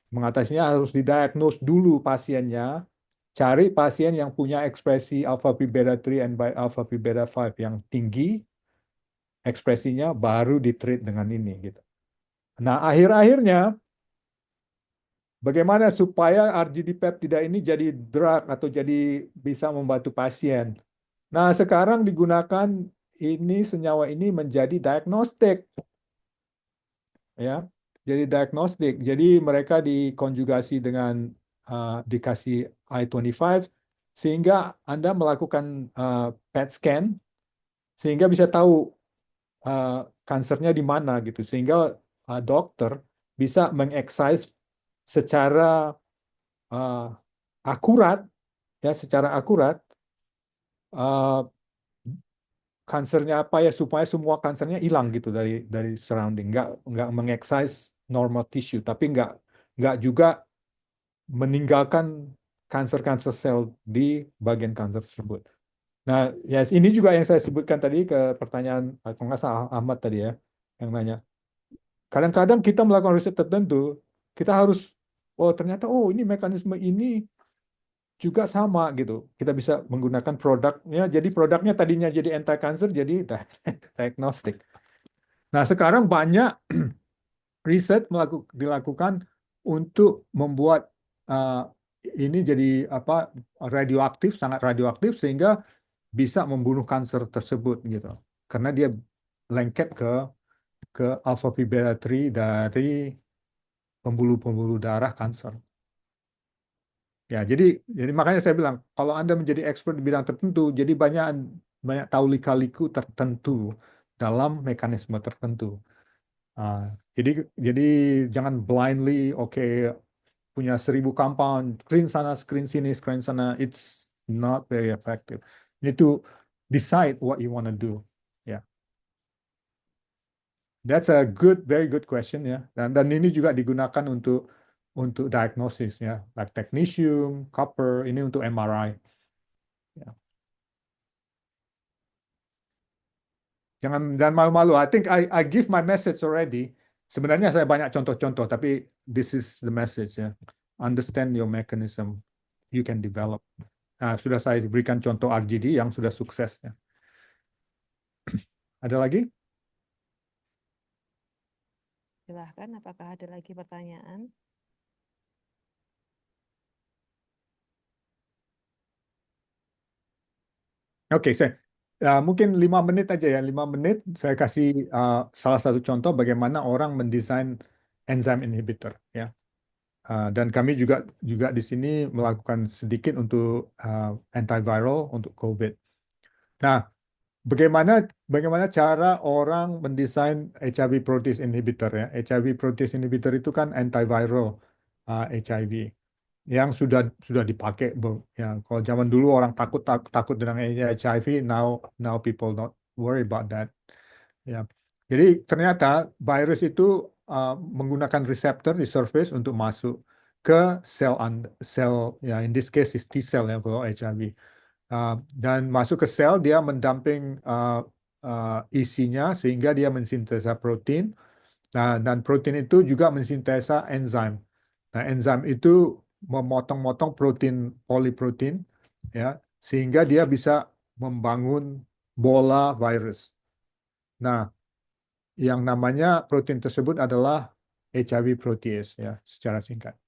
Mengatasinya harus didiagnose dulu pasiennya, cari pasien yang punya ekspresi alpha V beta 3 dan alpha V beta 5 yang tinggi ekspresinya, baru ditreat dengan ini gitu. Nah, akhir-akhirnya bagaimana supaya RGD peptida ini jadi drug atau jadi bisa membantu pasien. Nah, sekarang digunakan senyawa ini menjadi diagnostik. Ya, jadi diagnostik. Jadi mereka dikonjugasi dengan dikasih I-25 sehingga Anda melakukan PET scan sehingga bisa tahu kansernya di mana gitu. Sehingga dokter bisa mengexcise secara akurat kansernya apa ya, supaya semua kansernya hilang gitu dari surrounding, nggak mengexcise normal tissue, tapi nggak juga meninggalkan kanser sel di bagian kanser tersebut. Nah, yes, ini juga yang saya sebutkan tadi ke pertanyaan kalau nggak salah Ahmad tadi ya, yang nanya. Kadang-kadang kita melakukan riset tertentu, kita harus, ternyata ini mekanisme ini juga sama gitu. Kita bisa menggunakan produknya. Jadi produknya tadinya jadi anti-cancer, jadi diagnostik. Nah, sekarang banyak riset dilakukan untuk membuat ini jadi radioaktif, sangat radioaktif sehingga bisa membunuh kanker tersebut gitu. Karena dia lengket ke alpha V beta 3 dari pembuluh-pembuluh darah kanker. Ya, jadi makanya saya bilang kalau Anda menjadi expert di bidang tertentu, jadi banyak tahu lika-liku tertentu dalam mekanisme tertentu. Jadi jangan blindly punya 1000 compound, screen sana, screen sini, screen sana. It's not very effective. You need to decide what you want to do. Yeah. That's a very good question ya. Dan ini juga digunakan untuk diagnosis ya, like technetium, copper, ini untuk MRI. Ya. Jangan malu-malu. I think I give my message already. Sebenarnya saya banyak contoh-contoh, tapi this is the message ya. Understand your mechanism, you can develop. Nah, sudah saya berikan contoh RGD yang sudah sukses ya. Ada lagi? Silahkan, apakah ada lagi pertanyaan? Oke, mungkin 5 menit aja ya. 5 menit saya kasih salah satu contoh bagaimana orang mendesain enzyme inhibitor ya. Dan kami juga di sini melakukan sedikit untuk antiviral untuk COVID. Nah, bagaimana cara orang mendesain HIV protease inhibitor ya? HIV protease inhibitor itu kan antiviral HIV yang sudah dipakai ya. Kalau zaman dulu orang takut dengan HIV, now people not worry about that. Ya. Jadi ternyata virus itu menggunakan reseptor di surface untuk masuk ke sel ya, in this case is T cell ya kalau HIV. Dan masuk ke sel, dia mendamping isinya sehingga dia mensintesa protein. Nah, dan protein itu juga mensintesa enzim. Nah, enzim itu memotong-motong protein poliprotein ya, sehingga dia bisa membangun bola virus. Nah, yang namanya protein tersebut adalah HIV protease ya, secara singkat.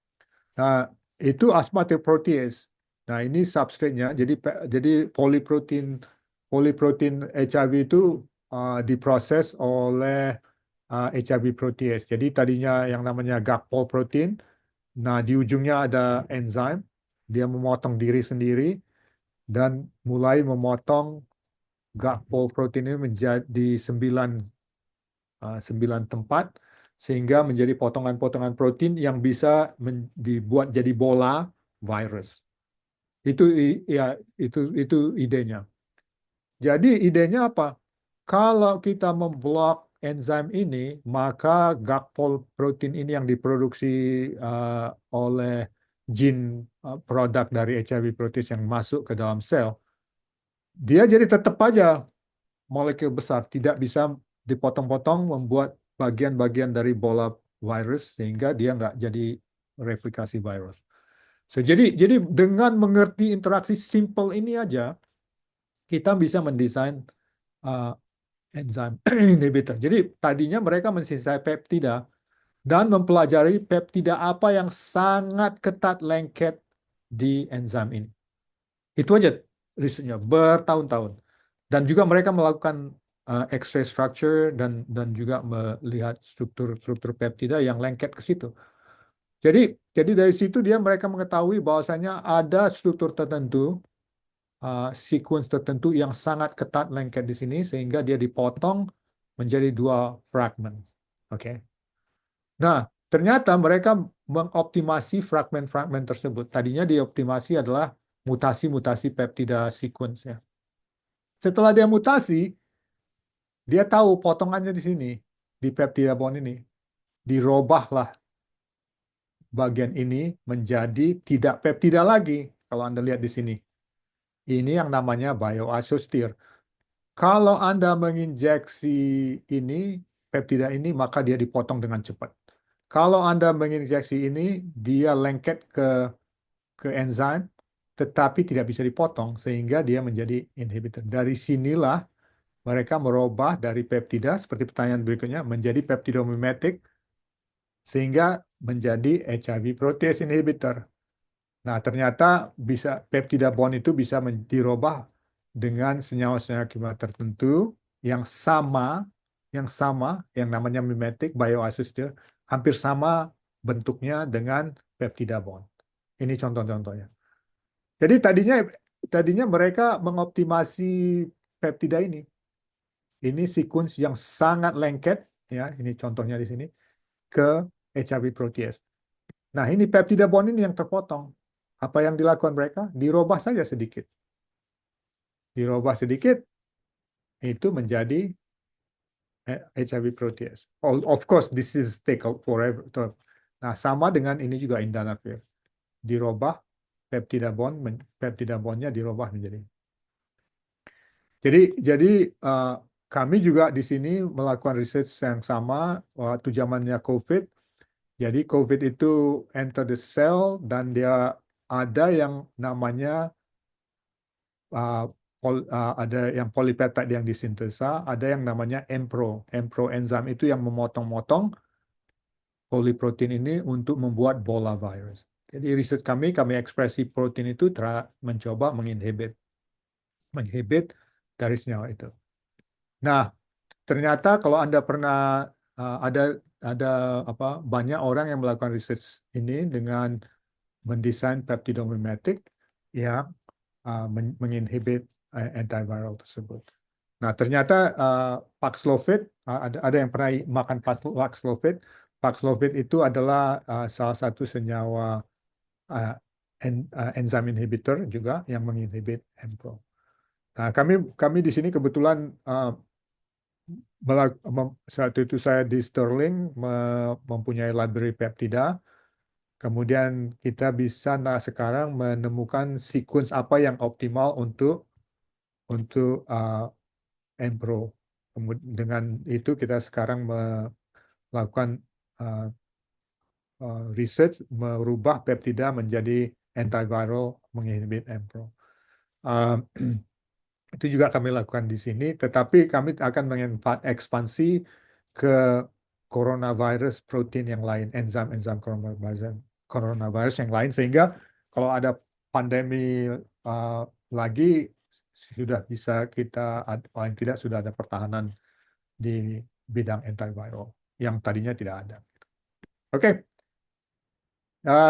Nah, itu aspartate protease. Nah, ini substrate-nya. Jadi poliprotein HIV itu diproses oleh HIV protease. Jadi tadinya yang namanya gapol protein. Nah, di ujungnya ada enzim. Dia memotong diri sendiri dan mulai memotong gapol protein ini menjadi 9 tempat sehingga menjadi potongan-potongan protein yang bisa dibuat jadi bola virus. Itu idenya. Jadi idenya apa? Kalau kita memblok enzim ini, maka gapol protein ini yang diproduksi oleh gene produk dari HIV protease yang masuk ke dalam sel, dia jadi tetap aja molekul besar, tidak bisa dipotong-potong membuat bagian-bagian dari bola virus sehingga dia nggak jadi replikasi virus. So, jadi dengan mengerti interaksi simple ini aja, kita bisa mendesain enzim inhibitor. Jadi tadinya mereka mendesain peptida dan mempelajari peptida apa yang sangat ketat lengket di enzim ini. Itu aja risetnya bertahun-tahun. Dan juga mereka melakukan X-ray structure dan juga melihat struktur peptida yang lengket ke situ. Jadi dari situ mereka mengetahui bahwasanya ada struktur tertentu, sequence tertentu yang sangat ketat lengket di sini sehingga dia dipotong menjadi 2 fragmen. Oke. Nah, ternyata mereka mengoptimasi fragmen-fragmen tersebut. Tadinya dioptimasi adalah mutasi-mutasi peptida sequence ya. Setelah dia mutasi, dia tahu potongannya di sini, di peptida bond ini. Dirobahlah bagian ini menjadi tidak peptida lagi. Kalau Anda lihat di sini. Ini yang namanya bioisosteer. Kalau Anda menginjeksi ini, peptida ini, maka dia dipotong dengan cepat. Kalau Anda menginjeksi ini, dia lengket ke enzim, tetapi tidak bisa dipotong, sehingga dia menjadi inhibitor. Dari sinilah mereka merubah dari peptida, seperti pertanyaan berikutnya, menjadi peptidomimetic, sehingga menjadi HIV protease inhibitor. Nah, ternyata bisa peptida bond itu bisa dirubah dengan senyawa-senyawa kimia tertentu yang sama, yang namanya mimetic bioisosteer, hampir sama bentuknya dengan peptida bond. Ini contoh-contohnya. Jadi tadinya mereka mengoptimasi peptida ini. Ini sequence yang sangat lengket, ya, ini contohnya di sini, ke HIV protease. Nah, ini peptida bond ini yang terpotong. Apa yang dilakukan mereka? Dirubah saja sedikit. Dirubah sedikit, itu menjadi HIV protease. Of course, this is take forever. Nah, sama dengan ini juga indapamide. Dirubah peptida bondnya dirubah menjadi. Jadi kami juga di sini melakukan riset yang sama waktu zamannya COVID. Jadi COVID itu enter the cell dan dia ada yang namanya ada yang polipeptide yang disintesa, ada yang namanya Mpro enzim itu yang memotong-motong poliprotein ini untuk membuat bola virus. Jadi riset kami ekspresi protein itu mencoba menginhibit dari senyawa itu. Nah, ternyata kalau Anda pernah ada banyak orang yang melakukan riset ini dengan mendesain peptidomimetic yang menginhibit antiviral tersebut. Nah, ternyata Paxlovid, ada yang pernah makan Paxlovid. Paxlovid itu adalah salah satu senyawa enzim inhibitor juga yang menginhibit MPRO. Nah, kami di sini kebetulan saat itu saya di Sterling mempunyai library peptida. Kemudian kita bisa sekarang menemukan sequence apa yang optimal untuk MPRO. Dengan itu kita sekarang melakukan research merubah peptida menjadi antiviral menginhibit MPRO. Itu juga kami lakukan di sini, tetapi kami akan mengekspansi ke coronavirus protein yang lain, enzim coronavirus yang lain, sehingga kalau ada pandemi lagi sudah bisa kita, paling tidak sudah ada pertahanan di bidang antiviral yang tadinya tidak ada. Oke.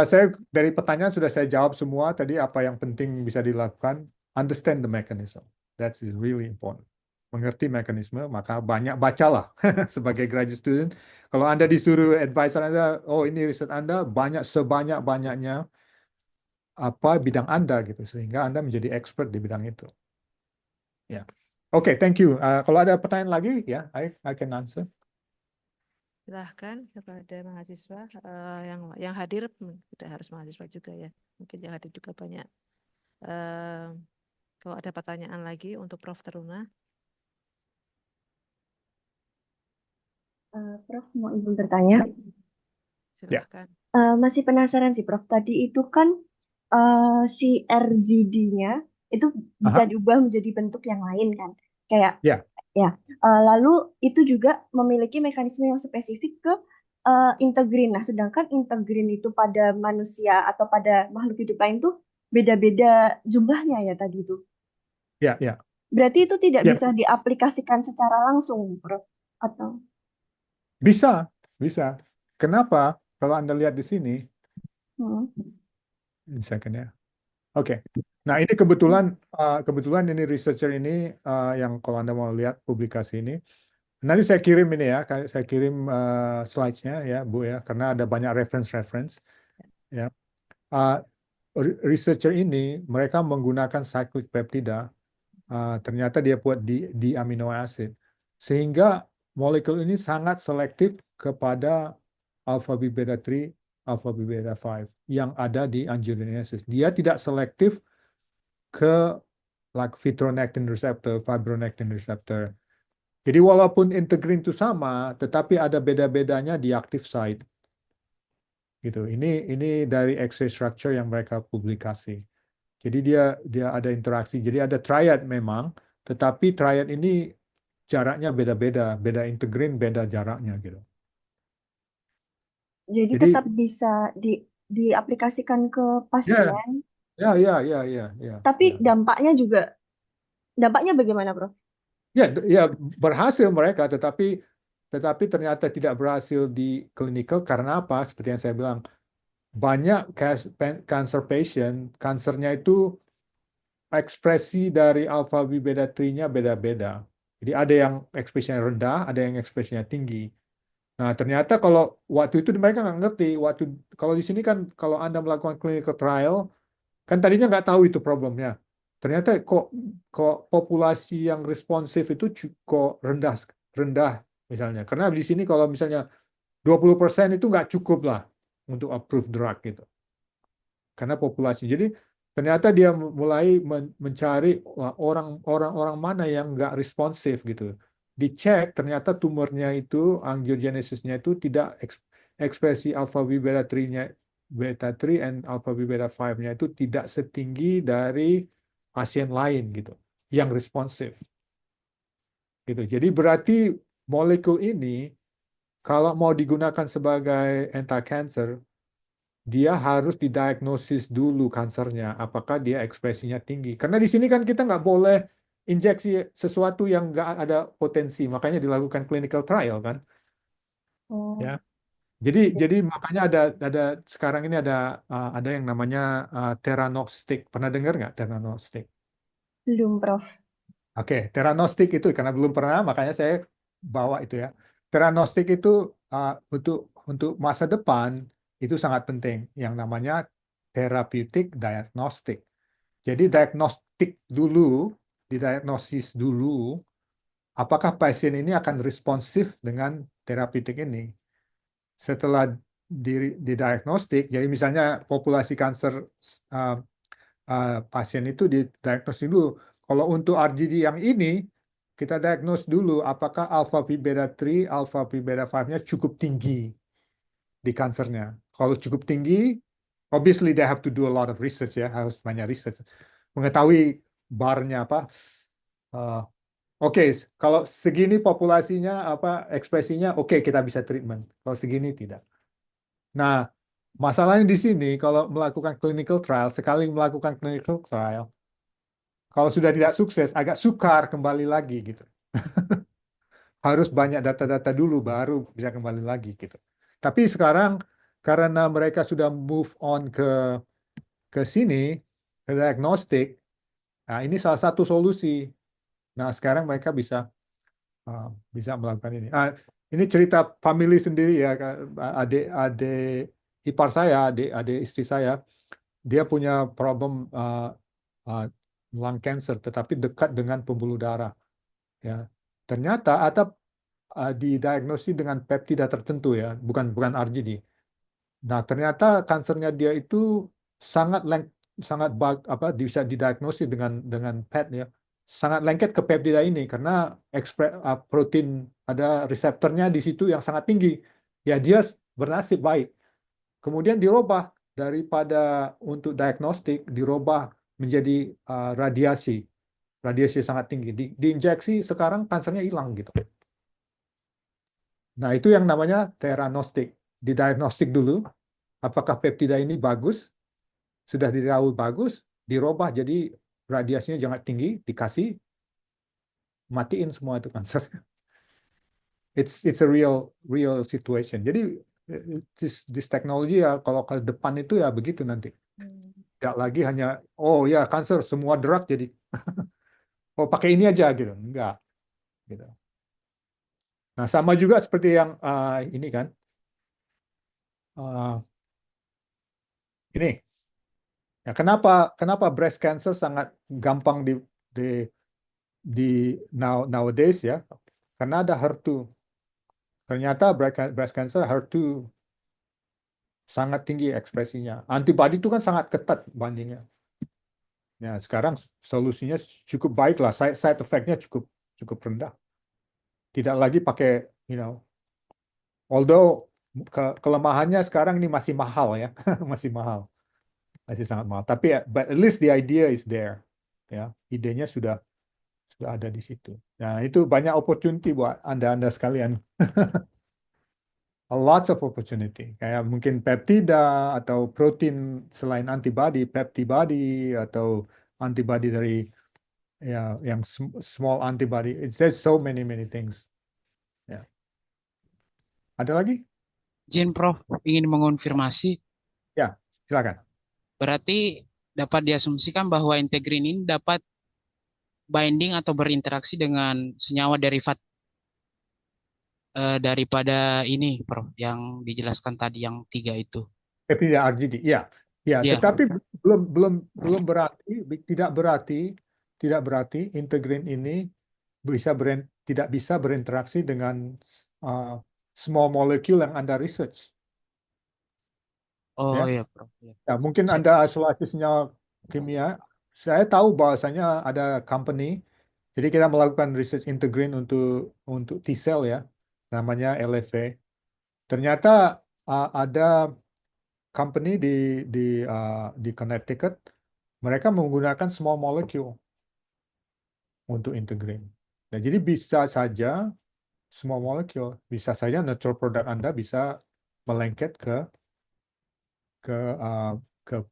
Saya dari pertanyaan sudah saya jawab semua tadi apa yang penting bisa dilakukan. Understand the mechanism. That's really important. Mengerti mekanisme, maka banyak bacalah sebagai graduate student. Kalau Anda disuruh advisor Anda, oh ini riset Anda, sebanyak-banyaknya apa bidang Anda gitu, sehingga Anda menjadi expert di bidang itu. Ya. Oke, thank you. Kalau ada pertanyaan lagi, ya, I can answer. Silahkan kepada mahasiswa yang hadir, tidak harus mahasiswa juga ya, mungkin yang hadir juga banyak. Kalau ada pertanyaan lagi untuk Prof. Teruna. Prof, mau izin bertanya? Silahkan. Masih penasaran sih, Prof. Tadi itu kan si RGD-nya itu bisa diubah menjadi bentuk yang lain kan? Kayak Ya. Lalu itu juga memiliki mekanisme yang spesifik ke integrin. Nah, sedangkan integrin itu pada manusia atau pada makhluk hidup lain tuh beda-beda jumlahnya ya tadi itu. Ya, ya. Berarti itu tidak Ya. bisa diaplikasikan secara langsung, Prof. Atau? Bisa. Kenapa? Kalau Anda lihat di sini, second ya. Oke. Nah, ini kebetulan ini researcher ini yang kalau Anda mau lihat publikasi ini, nanti saya kirim ini ya, saya kirim slides-nya ya, Bu ya, karena ada banyak reference ya. Researcher ini mereka menggunakan cyclic peptida, ternyata dia buat di amino acid, sehingga molekul ini sangat selektif kepada alpha B beta 3, alpha B beta 5 yang ada di angiogenesis. Dia tidak selektif ke like fibronectin receptor, fibronectin receptor. Jadi walaupun integrin itu sama, tetapi ada beda-bedanya di active site. Gitu. Ini dari X-ray structure yang mereka publikasi. Jadi dia ada interaksi. Jadi ada triad memang, tetapi triad ini jaraknya beda-beda, beda integrin, beda jaraknya gitu. Jadi tetap bisa diaplikasikan ke pasien. Ya. Tapi dampaknya bagaimana, Prof? Ya berhasil mereka, tetapi ternyata tidak berhasil di clinical karena apa? Seperti yang saya bilang, banyak cancer patient, kansernya itu ekspresi dari alpha B beta 3-nya beda-beda. Jadi ada yang ekspresinya rendah, ada yang ekspresinya tinggi. Nah, ternyata kalau waktu itu mereka nggak ngerti. Kalau di sini kan kalau Anda melakukan clinical trial, kan tadinya nggak tahu itu problemnya. Ternyata kok populasi yang responsif itu kok rendah misalnya. Karena di sini kalau misalnya 20% itu nggak cukup lah untuk approve drug gitu. Karena populasi. Jadi ternyata dia mulai mencari orang mana yang nggak responsif gitu. Dicek ternyata tumornya itu, angiogenesisnya itu tidak ekspresi alpha B beta 3-nya, beta 3 and alpha B beta 5-nya itu tidak setinggi dari pasien lain gitu, yang responsif. Gitu. Jadi berarti molekul ini kalau mau digunakan sebagai anti-cancer, dia harus didiagnosis dulu kansernya, apakah dia ekspresinya tinggi. Karena di sini kan kita nggak boleh injeksi sesuatu yang nggak ada potensi, makanya dilakukan clinical trial kan. Ya. Jadi makanya ada sekarang ini ada yang namanya Theranostic. Pernah dengar nggak Theranostic? Belum, Prof. Oke, teranostik itu karena belum pernah, makanya saya bawa itu ya. Teranostik itu untuk masa depan itu sangat penting, yang namanya therapeutic diagnostic. Jadi diagnostik dulu, didiagnosis dulu, apakah pasien ini akan responsif dengan terapeutik ini. Setelah didiagnostik, jadi misalnya populasi kanker uh, pasien itu didiagnosis dulu. Kalau untuk RGD yang ini, kita diagnose dulu apakah alpha P beta 3, alpha P beta 5-nya cukup tinggi di kansernya. Kalau cukup tinggi, obviously they have to do a lot of research ya, harus banyak research. Mengetahui barnya apa. Oke, kalau segini populasinya apa ekspresinya, oke kita bisa treatment. Kalau segini tidak. Nah, masalahnya di sini kalau melakukan clinical trial, sekali melakukan clinical trial, kalau sudah tidak sukses, agak sukar kembali lagi gitu. Harus banyak data-data dulu baru bisa kembali lagi gitu. Tapi sekarang karena mereka sudah move on ke sini, ke diagnostik, nah ini salah satu solusi. Nah sekarang mereka bisa melakukan ini. Ini cerita family sendiri ya, adik ipar saya, adik istri saya, dia punya problem lung cancer, tetapi dekat dengan pembuluh darah. Ya, ternyata ada didiagnosis dengan peptida tertentu ya, bukan RGD. Nah, ternyata kansernya dia itu sangat bisa didiagnosis dengan PET ya. Sangat lengket ke peptida ini karena protein ada reseptornya di situ yang sangat tinggi. Ya, dia bernasib baik. Kemudian dirubah daripada untuk diagnostik dirubah menjadi radiasi. Radiasi sangat tinggi. Diinjeksi sekarang kansernya hilang gitu. Nah, itu yang namanya teranostik. Didiagnostik dulu, apakah peptida ini bagus, sudah diraul bagus, dirubah jadi radiasinya jangan tinggi, dikasih, matiin semua itu kanker. It's a real situation. Jadi this technology ya kalau ke depan itu ya begitu nanti. Tidak lagi hanya oh ya kanker semua drug jadi oh pakai ini aja gitu. Enggak gitu. Nah, sama juga seperti yang ini kan. Ini. Ya, kenapa breast cancer sangat gampang di nowadays ya? Karena ada HER2. Ternyata breast cancer HER2 sangat tinggi ekspresinya. Antibody itu kan sangat ketat bandingnya. Ya, sekarang solusinya cukup baik lah. Side effect-nya cukup rendah. Tidak lagi pakai, although kelemahannya sekarang ini masih mahal ya, masih mahal, masih sangat mahal. Tapi but at least the idea is there, ya, idenya sudah ada di situ. Nah itu banyak opportunity buat anda sekalian. A lots of opportunity. Kayak mungkin peptida atau protein selain antibody, peptibody atau antibody dari ya yang small antibody. There's so many things. Ya. Ada lagi? Izin Prof, ingin mengonfirmasi, Ya, silakan. berarti dapat diasumsikan bahwa integrin ini dapat binding atau berinteraksi dengan senyawa derivat daripada ini, Prof, yang dijelaskan tadi yang 3 itu. Peptida RGD, ya. Ya, Ya, tetapi belum tidak berarti integrin ini tidak bisa berinteraksi dengan small molecule yang Anda research. oh Ya. ya, Prof. Ya. Ya, mungkin Anda isolasi senyawa kimia. Saya tahu bahwasanya ada company, jadi kita melakukan research integrin untuk T-cell ya, namanya LFA. Ternyata ada company di Connecticut, mereka menggunakan small molecule untuk integrin. Nah, jadi bisa saja small molecule, bisa saja natural product Anda bisa melengket ke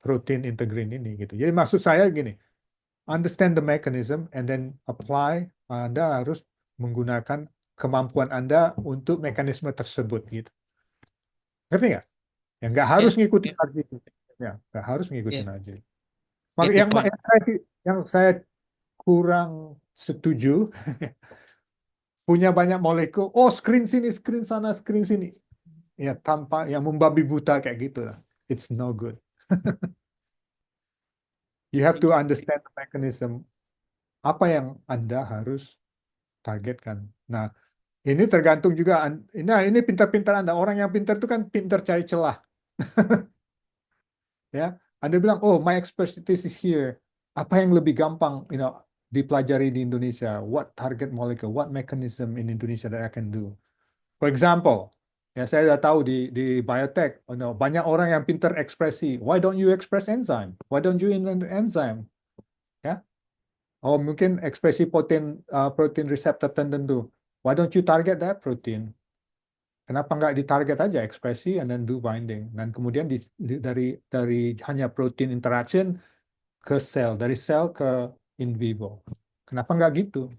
protein integrin ini gitu. Jadi maksud saya gini, understand the mechanism and then apply. Anda harus menggunakan kemampuan Anda untuk mekanisme tersebut gitu. Ngerti nggak? Ya nggak harus Ya, ngikutin ya, RGD. Ya, nggak harus ngikutin ya. RGD. Get the point. Yang saya kurang setuju punya banyak molekul. Oh, screen sini, screen sana, screen sini. Ya, tanpa yang membabi buta kayak gitu lah. It's no good. You have to understand the mechanism. Apa yang Anda harus targetkan. Nah, ini tergantung juga. Nah, ini pintar-pintar Anda. Orang yang pintar itu kan pintar cari celah. Ya, Anda bilang, oh, my expertise is here. Apa yang lebih gampang, dipelajari di Indonesia? What target molecule? What mechanism in Indonesia that I can do? For example, ya saya sudah tahu di biotech, banyak orang yang pintar ekspresi. Why don't you express enzyme? Why don't you invent enzyme? Ya, oh mungkin ekspresi protein receptor tertentu. Why don't you target that protein? Kenapa nggak ditarget aja ekspresi and then do binding? Dan kemudian dari hanya protein interaction ke sel, dari sel ke in vivo. Kenapa nggak gitu?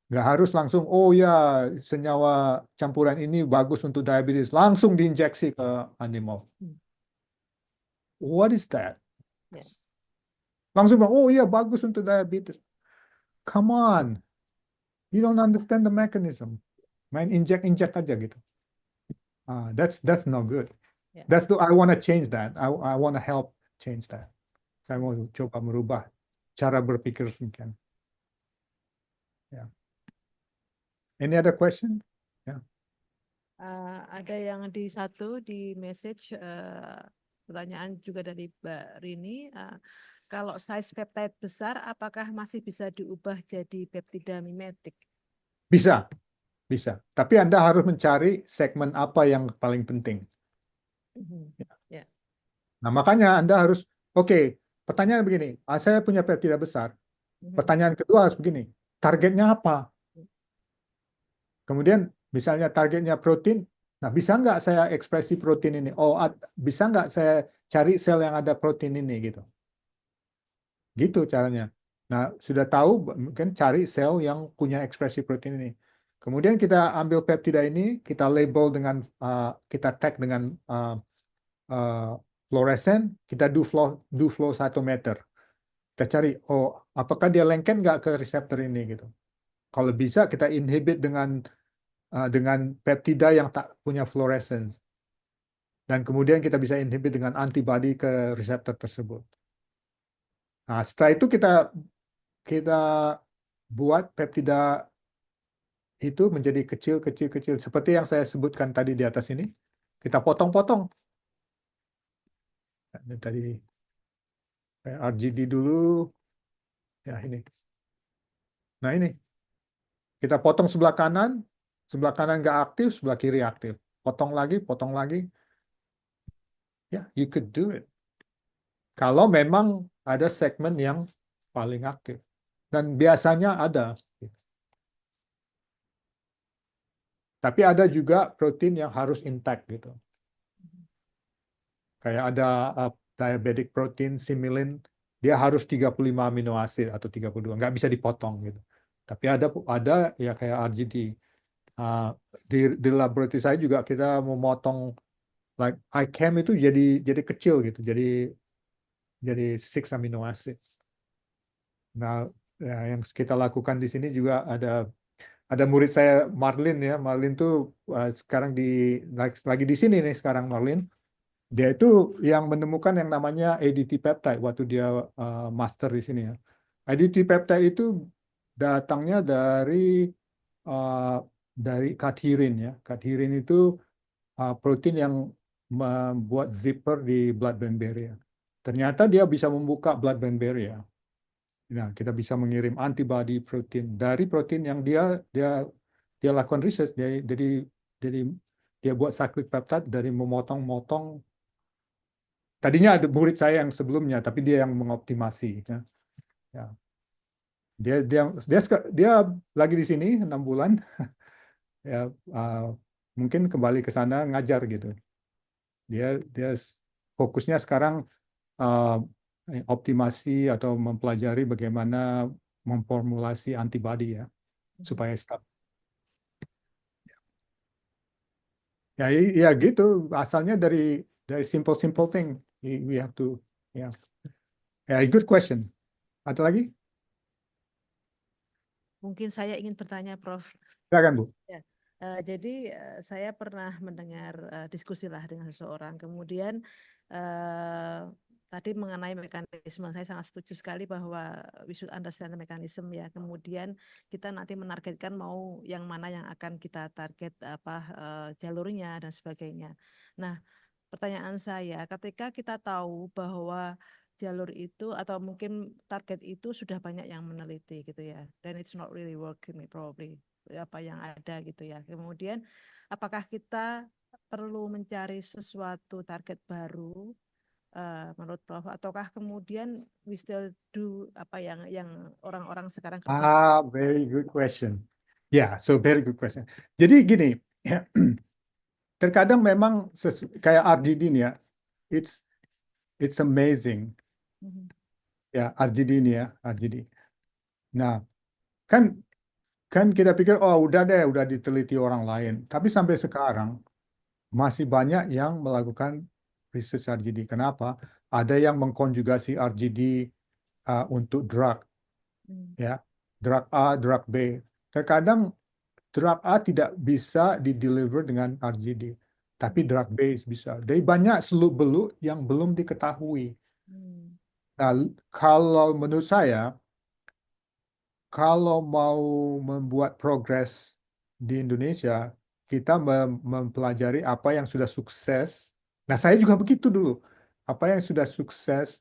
Nggak harus langsung, oh ya senyawa campuran ini bagus untuk diabetes, langsung diinjeksi ke animal. What is that? Yeah. Langsung bilang, oh iya bagus untuk diabetes. Come on, you don't understand the mechanism. Main injek aja gitu. That's no good. Yeah. I want to change that. I want to help change that. Saya mau coba merubah cara berpikir sekian. Yeah. Any other question? Yeah. Ada yang di message pertanyaan juga dari Mbak Rini. Kalau size peptide besar, apakah masih bisa diubah jadi peptida mimetik? Bisa. Tapi Anda harus mencari segmen apa yang paling penting. Yeah. Nah, makanya Anda harus, oke, pertanyaan begini, saya punya peptida besar. Pertanyaan kedua harus begini, targetnya apa? Kemudian misalnya targetnya protein, nah bisa nggak saya ekspresi protein ini? Oh, bisa nggak saya cari sel yang ada protein ini gitu? Gitu caranya. Nah, sudah tahu mungkin cari sel yang punya ekspresi protein ini. Kemudian kita ambil peptida ini, kita label dengan, kita tag dengan fluoresen, kita do flow cytometer. Kita cari, oh apakah dia lengket nggak ke reseptor ini gitu. Kalau bisa kita inhibit dengan peptida yang tak punya fluorescence. Dan kemudian kita bisa inhibit dengan antibody ke reseptor tersebut. Nah, setelah itu kita buat peptida itu menjadi kecil, seperti yang saya sebutkan tadi di atas ini. Kita potong-potong. Nah, tadi RGD dulu. Ya, ini. Nah, ini. Kita potong sebelah kanan nggak aktif, sebelah kiri aktif. Potong lagi. Ya, you could do it. Kalau memang ada segmen yang paling aktif. Dan biasanya ada. Tapi ada juga protein yang harus intact gitu. Kayak ada diabetic protein, similin, dia harus 35 amino acid atau 32, nggak bisa dipotong gitu. Tapi ada ya kayak RGD. Di laboratorium saya juga kita memotong like iChem itu jadi kecil gitu, jadi 6 amino acid. Nah, ya, yang kita lakukan di sini juga ada murid saya Marlin ya. Marlin tuh sekarang lagi di sini nih sekarang Marlin. Dia itu yang menemukan yang namanya ADT peptide waktu dia master di sini ya. ADT peptide itu datangnya dari cadherin ya. Cadherin itu protein yang membuat zipper di blood-brain barrier. Ternyata dia bisa membuka blood-brain barrier. Nah, kita bisa mengirim antibody protein dari protein yang dia lakukan research. Jadi dia buat cyclic peptide dari memotong-motong. Tadinya ada murid saya yang sebelumnya, tapi dia yang mengoptimasi. Ya. Dia lagi di sini 6 bulan. Ya, mungkin kembali ke sana ngajar gitu. Dia fokusnya sekarang optimasi atau mempelajari bagaimana memformulasi antibody ya supaya stabil. Ya gitu, asalnya dari simple thing. We have to, ya. Yeah. Good question. Ada lagi? Mungkin saya ingin bertanya, Prof. Silakan, Bu. Ya, jadi saya pernah mendengar diskusi lah dengan seseorang. Kemudian tadi mengenai mekanisme, saya sangat setuju sekali bahwa we should understand the mechanism ya. Kemudian kita nanti menargetkan mau yang mana yang akan kita target jalurnya dan sebagainya. Nah, pertanyaan saya, ketika kita tahu bahwa jalur itu atau mungkin target itu sudah banyak yang meneliti gitu ya, dan it's not really working probably apa yang ada gitu ya. Kemudian apakah kita perlu mencari sesuatu target baru menurut Prof, ataukah kemudian we still do apa yang orang-orang sekarang kerjakan? Very good question. Yeah, so very good question. Jadi gini, terkadang memang kayak RGD nih ya, it's amazing Mhm. ya RGD nih ya, RGD. Nah, kan kita pikir oh udah deh, udah diteliti orang lain. Tapi sampai sekarang masih banyak yang melakukan research RGD. Kenapa? Ada yang mengkonjugasi RGD untuk drug, Hmm. ya, drug A, drug B. Terkadang drug A tidak bisa di-deliver dengan RGD, tapi drug B bisa. Jadi banyak seluk-beluk yang belum diketahui. Hmm. Nah, kalau menurut saya, kalau mau membuat progres di Indonesia, kita mempelajari apa yang sudah sukses. Nah, saya juga begitu dulu. Apa yang sudah sukses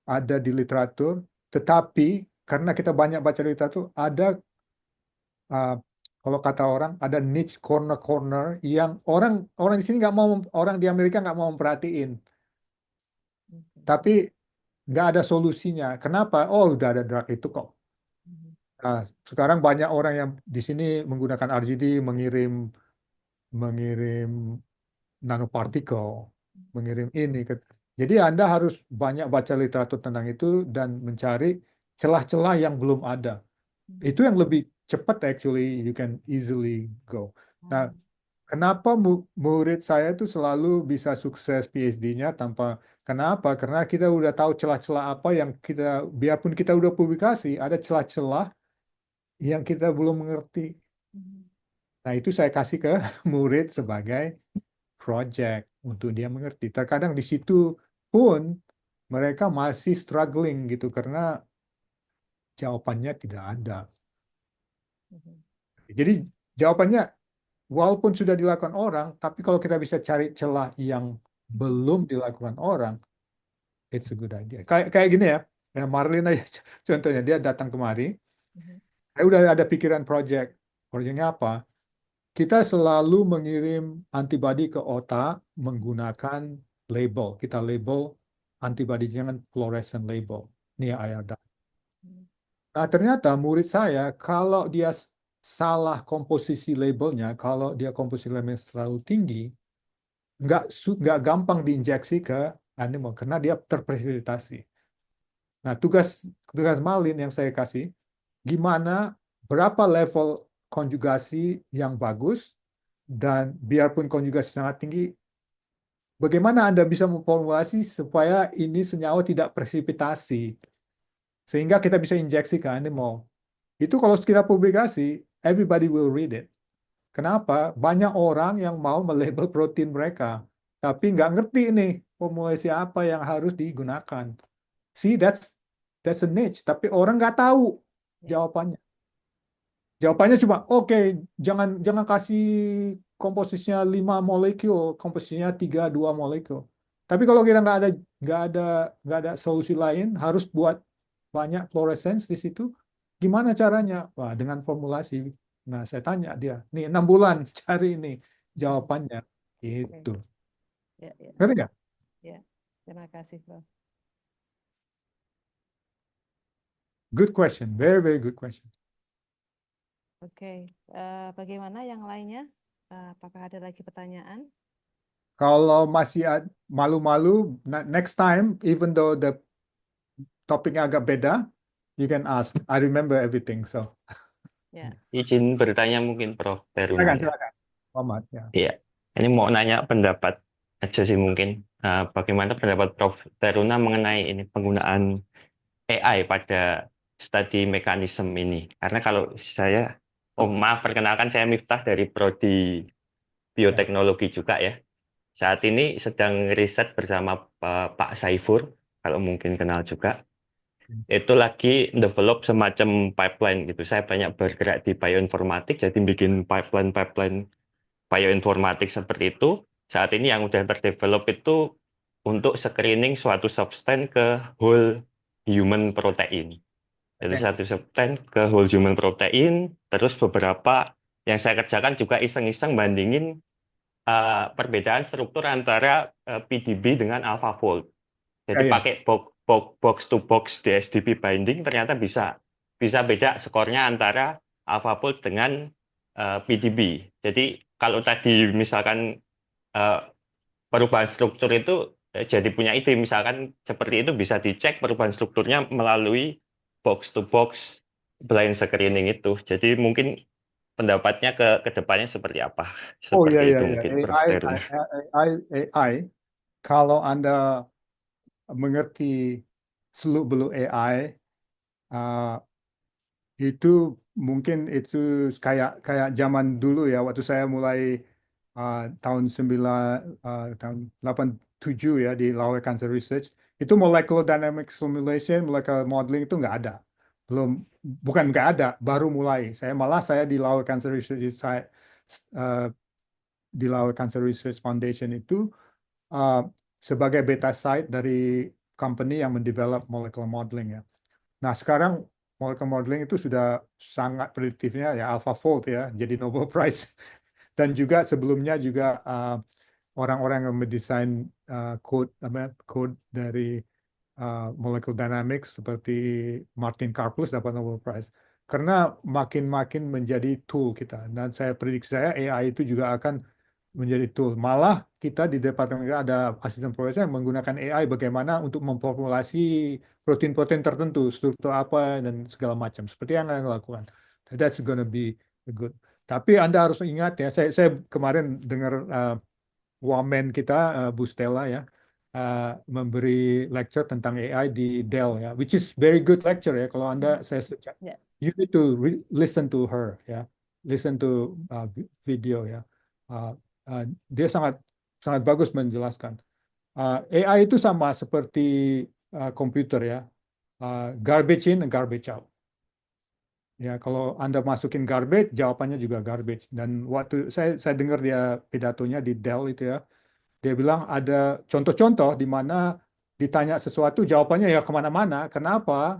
ada di literatur, tetapi karena kita banyak baca literatur, ada kalau kata orang ada niche corner-corner yang orang di sini nggak mau, orang di Amerika nggak mau memperhatiin, Okay. tapi nggak ada solusinya. Kenapa? Oh, udah ada drug itu kok. Mhm. Nah, sekarang banyak orang yang di sini menggunakan RGD mengirim nanopartikel, mengirim ini. Jadi Anda harus banyak baca literatur tentang itu dan mencari celah-celah yang belum ada. Itu yang lebih cepat actually, you can easily go. Nah, kenapa murid saya itu selalu bisa sukses PhD-nya kenapa? Karena kita udah tahu celah-celah apa yang biarpun kita udah publikasi, ada celah-celah yang kita belum mengerti. Nah, itu saya kasih ke murid sebagai project untuk dia mengerti. Terkadang di situ pun mereka masih struggling gitu karena jawabannya tidak ada. Jadi jawabannya walaupun sudah dilakukan orang, tapi kalau kita bisa cari celah yang belum dilakukan orang, it's a good idea. Kayak gini ya, Marlin aja contohnya, dia datang kemari, saya udah ada pikiran project. Projectnya apa? Kita selalu mengirim antibodi ke otak menggunakan label. Kita label antibodi dengan fluorescent label. Ini iodine. Nah, ternyata murid saya, kalau dia salah komposisi labelnya, kalau dia komposisi labelnya terlalu tinggi, nggak gampang diinjeksi ke animal karena dia terprecipitasi. Nah, tugas Malin yang saya kasih, gimana berapa level konjugasi yang bagus dan biarpun konjugasi sangat tinggi, bagaimana Anda bisa memformulasi supaya ini senyawa tidak presipitasi sehingga kita bisa injeksi ke animal. Itu kalau kita publikasi, everybody will read it. Kenapa? Banyak orang yang mau melabel protein mereka, tapi nggak ngerti nih formulasi apa yang harus digunakan. See, that's a niche, tapi orang nggak tahu jawabannya. Jawabannya cuma, oke, jangan kasih komposisinya 5 molekul, komposisinya 2 molekul. Tapi kalau kita nggak ada solusi lain, harus buat banyak fluorescence di situ. Gimana caranya? Wah, dengan formulasi. Nah, saya tanya dia, nih 6 bulan cari ini jawabannya. Itu. Ya. Ngerti nggak? Ya, terima kasih, Prof. Good question, very very good question. Oke, bagaimana yang lainnya? Apakah ada lagi pertanyaan? Kalau masih malu-malu, next time, even though the topiknya agak beda, you can ask. I remember everything, so. Ya. Izin bertanya mungkin Prof. Teruna ya. Silakan. Muhammad, ya. Iya, ini mau nanya pendapat aja sih mungkin. Bagaimana pendapat Prof. Teruna mengenai ini penggunaan AI pada study mekanisme ini. Karena kalau saya, maaf, perkenalkan saya Miftah dari Prodi Bioteknologi juga ya. Saat ini sedang riset bersama Pak Saifur, kalau mungkin kenal juga. Itu lagi develop semacam pipeline gitu. Saya banyak bergerak di bioinformatik, jadi bikin pipeline bioinformatik seperti itu. Saat ini yang udah terdevelop itu untuk screening suatu substan ke whole human protein. Jadi Oke. satu substan ke whole human protein, terus beberapa yang saya kerjakan juga iseng-iseng bandingin perbedaan struktur antara PDB dengan AlphaFold. Ya, Jadi ya. pakai box to box DSDP binding ternyata bisa beda skornya antara AlphaFold dengan PDB. Jadi kalau tadi misalkan eh, perubahan struktur itu jadi punya ide, misalkan seperti itu bisa dicek perubahan strukturnya melalui box to box blind screening itu. Jadi mungkin pendapatnya ke depannya seperti apa? Oh ya, Seperti ya, itu ya. mungkin, Prof. Teruna. AI, kalau Anda mengerti seluk-beluk AI, uh, itu mungkin itu kayak zaman dulu ya, waktu saya mulai tahun 87 ya di Lower Cancer Research, itu molecular dynamic simulation, molecular modeling itu nggak ada. Bukan nggak ada, baru mulai. Saya di Lower Cancer Research, uh, di Lower Cancer Research Foundation itu uh, sebagai beta site dari company yang mendevelop molecular modeling ya. Nah, sekarang molecular modeling itu sudah sangat prediktifnya ya AlphaFold ya, jadi Nobel Prize. Dan juga sebelumnya juga orang-orang yang mendesain code dari molecular dynamics seperti Martin Karplus dapat Nobel Prize. Karena makin-makin menjadi tool kita. Dan saya prediksi AI itu juga akan menjadi tool. Malah kita di departemen kita ada asisten profesor yang menggunakan AI bagaimana untuk memformulasi protein-protein tertentu, struktur apa dan segala macam. Seperti yang Anda lakukan. That's gonna be good. Tapi Anda harus ingat ya, saya kemarin dengar wamen kita Bu Stella ya memberi lecture tentang AI di Dell ya, which is very good lecture ya. Kalau Anda saya suggest, Ya. you need to listen to her ya, listen to video ya. Dia sangat sangat bagus menjelaskan. AI itu sama seperti komputer ya, garbage in and garbage out. Ya, kalau Anda masukin garbage, jawabannya juga garbage. Dan waktu saya dengar dia pidatonya di Dell itu ya, dia bilang ada contoh-contoh di mana ditanya sesuatu, jawabannya ya kemana-mana. Kenapa?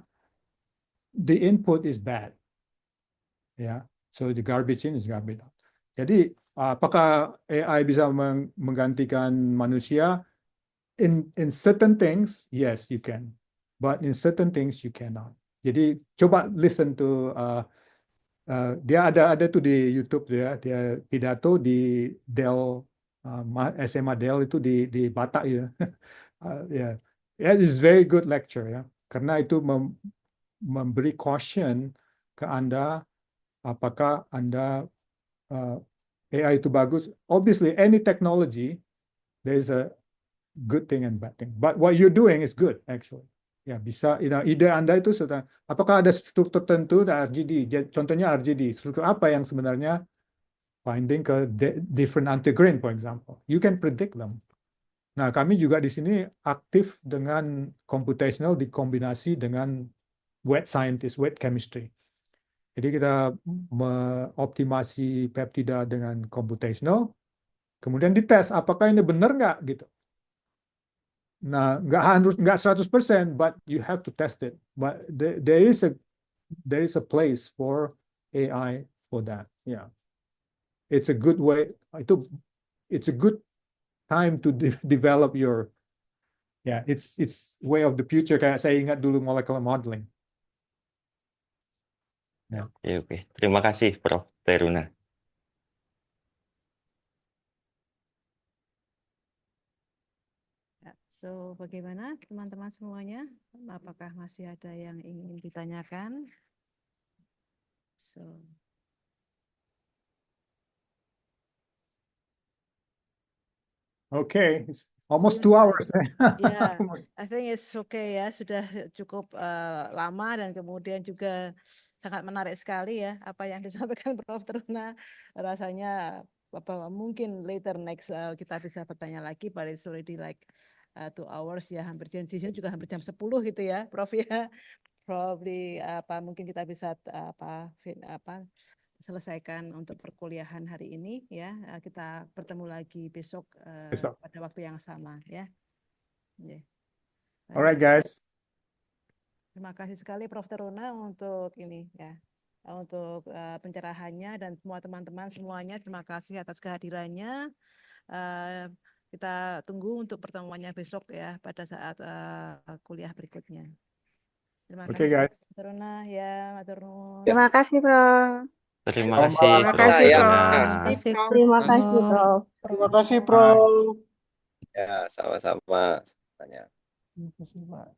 The input is bad. Ya, so the garbage in is garbage out. Jadi, apakah AI bisa menggantikan manusia? In certain things, yes, you can. But in certain things, you cannot. Jadi, coba listen to dia ada tuh di YouTube dia pidato di Dell SMA Dell itu di Batak ya. Ya, yeah, it's very good lecture ya. Karena itu memberi caution ke Anda apakah Anda AI itu bagus. Obviously any technology there is a good thing and bad thing. But what you're doing is good actually. Ya, bisa ide Anda itu sudah apakah ada struktur tertentu RGD, contohnya RGD, struktur apa yang sebenarnya binding ke different antigen, for example. You can predict them. Nah, kami juga di sini aktif dengan computational dikombinasi dengan wet scientist, wet chemistry. Jadi kita mengoptimasi peptida dengan computational, kemudian dites apakah ini benar nggak gitu. Nah, nggak 100%, but you have to test it. But there is a place for AI for that. Yeah, it's a good way. It's a good time to develop your it's way of the future. Kayak saya ingat dulu molecular modeling. Ya. Oke. Terima kasih, Prof. Teruna. So, bagaimana teman-teman semuanya? Apakah masih ada yang ingin ditanyakan? So, Okay, Almost Sudah 2 hours. ya, I think it's okay ya, sudah cukup lama dan kemudian juga sangat menarik sekali ya apa yang disampaikan Prof. Teruna. Rasanya apa mungkin later next kita bisa bertanya lagi, but it's already like 2 hours ya, hampir di sini juga hampir jam 10 gitu ya, Prof ya. Probably apa mungkin kita bisa selesaikan untuk perkuliahan hari ini ya. Kita bertemu lagi besok Besok. pada waktu yang sama ya. Yeah. Alright, guys. Terima kasih sekali Prof. Teruna untuk ini ya, untuk pencerahannya, dan semua teman-teman semuanya terima kasih atas kehadirannya. Kita tunggu untuk pertemuannya besok ya pada saat kuliah berikutnya. Terima Oke, kasih guys. Prof. Teruna ya, matur nuwun. Terima kasih, Prof. Terima Selamat kasih, malam. Terima Prof. kasih, Teruna. Prof. Terima kasih, Prof. Terima kasih, Prof. Terima kasih, Bye. Prof. Ya, sama-sama. Tanya. Terima kasih, Pak.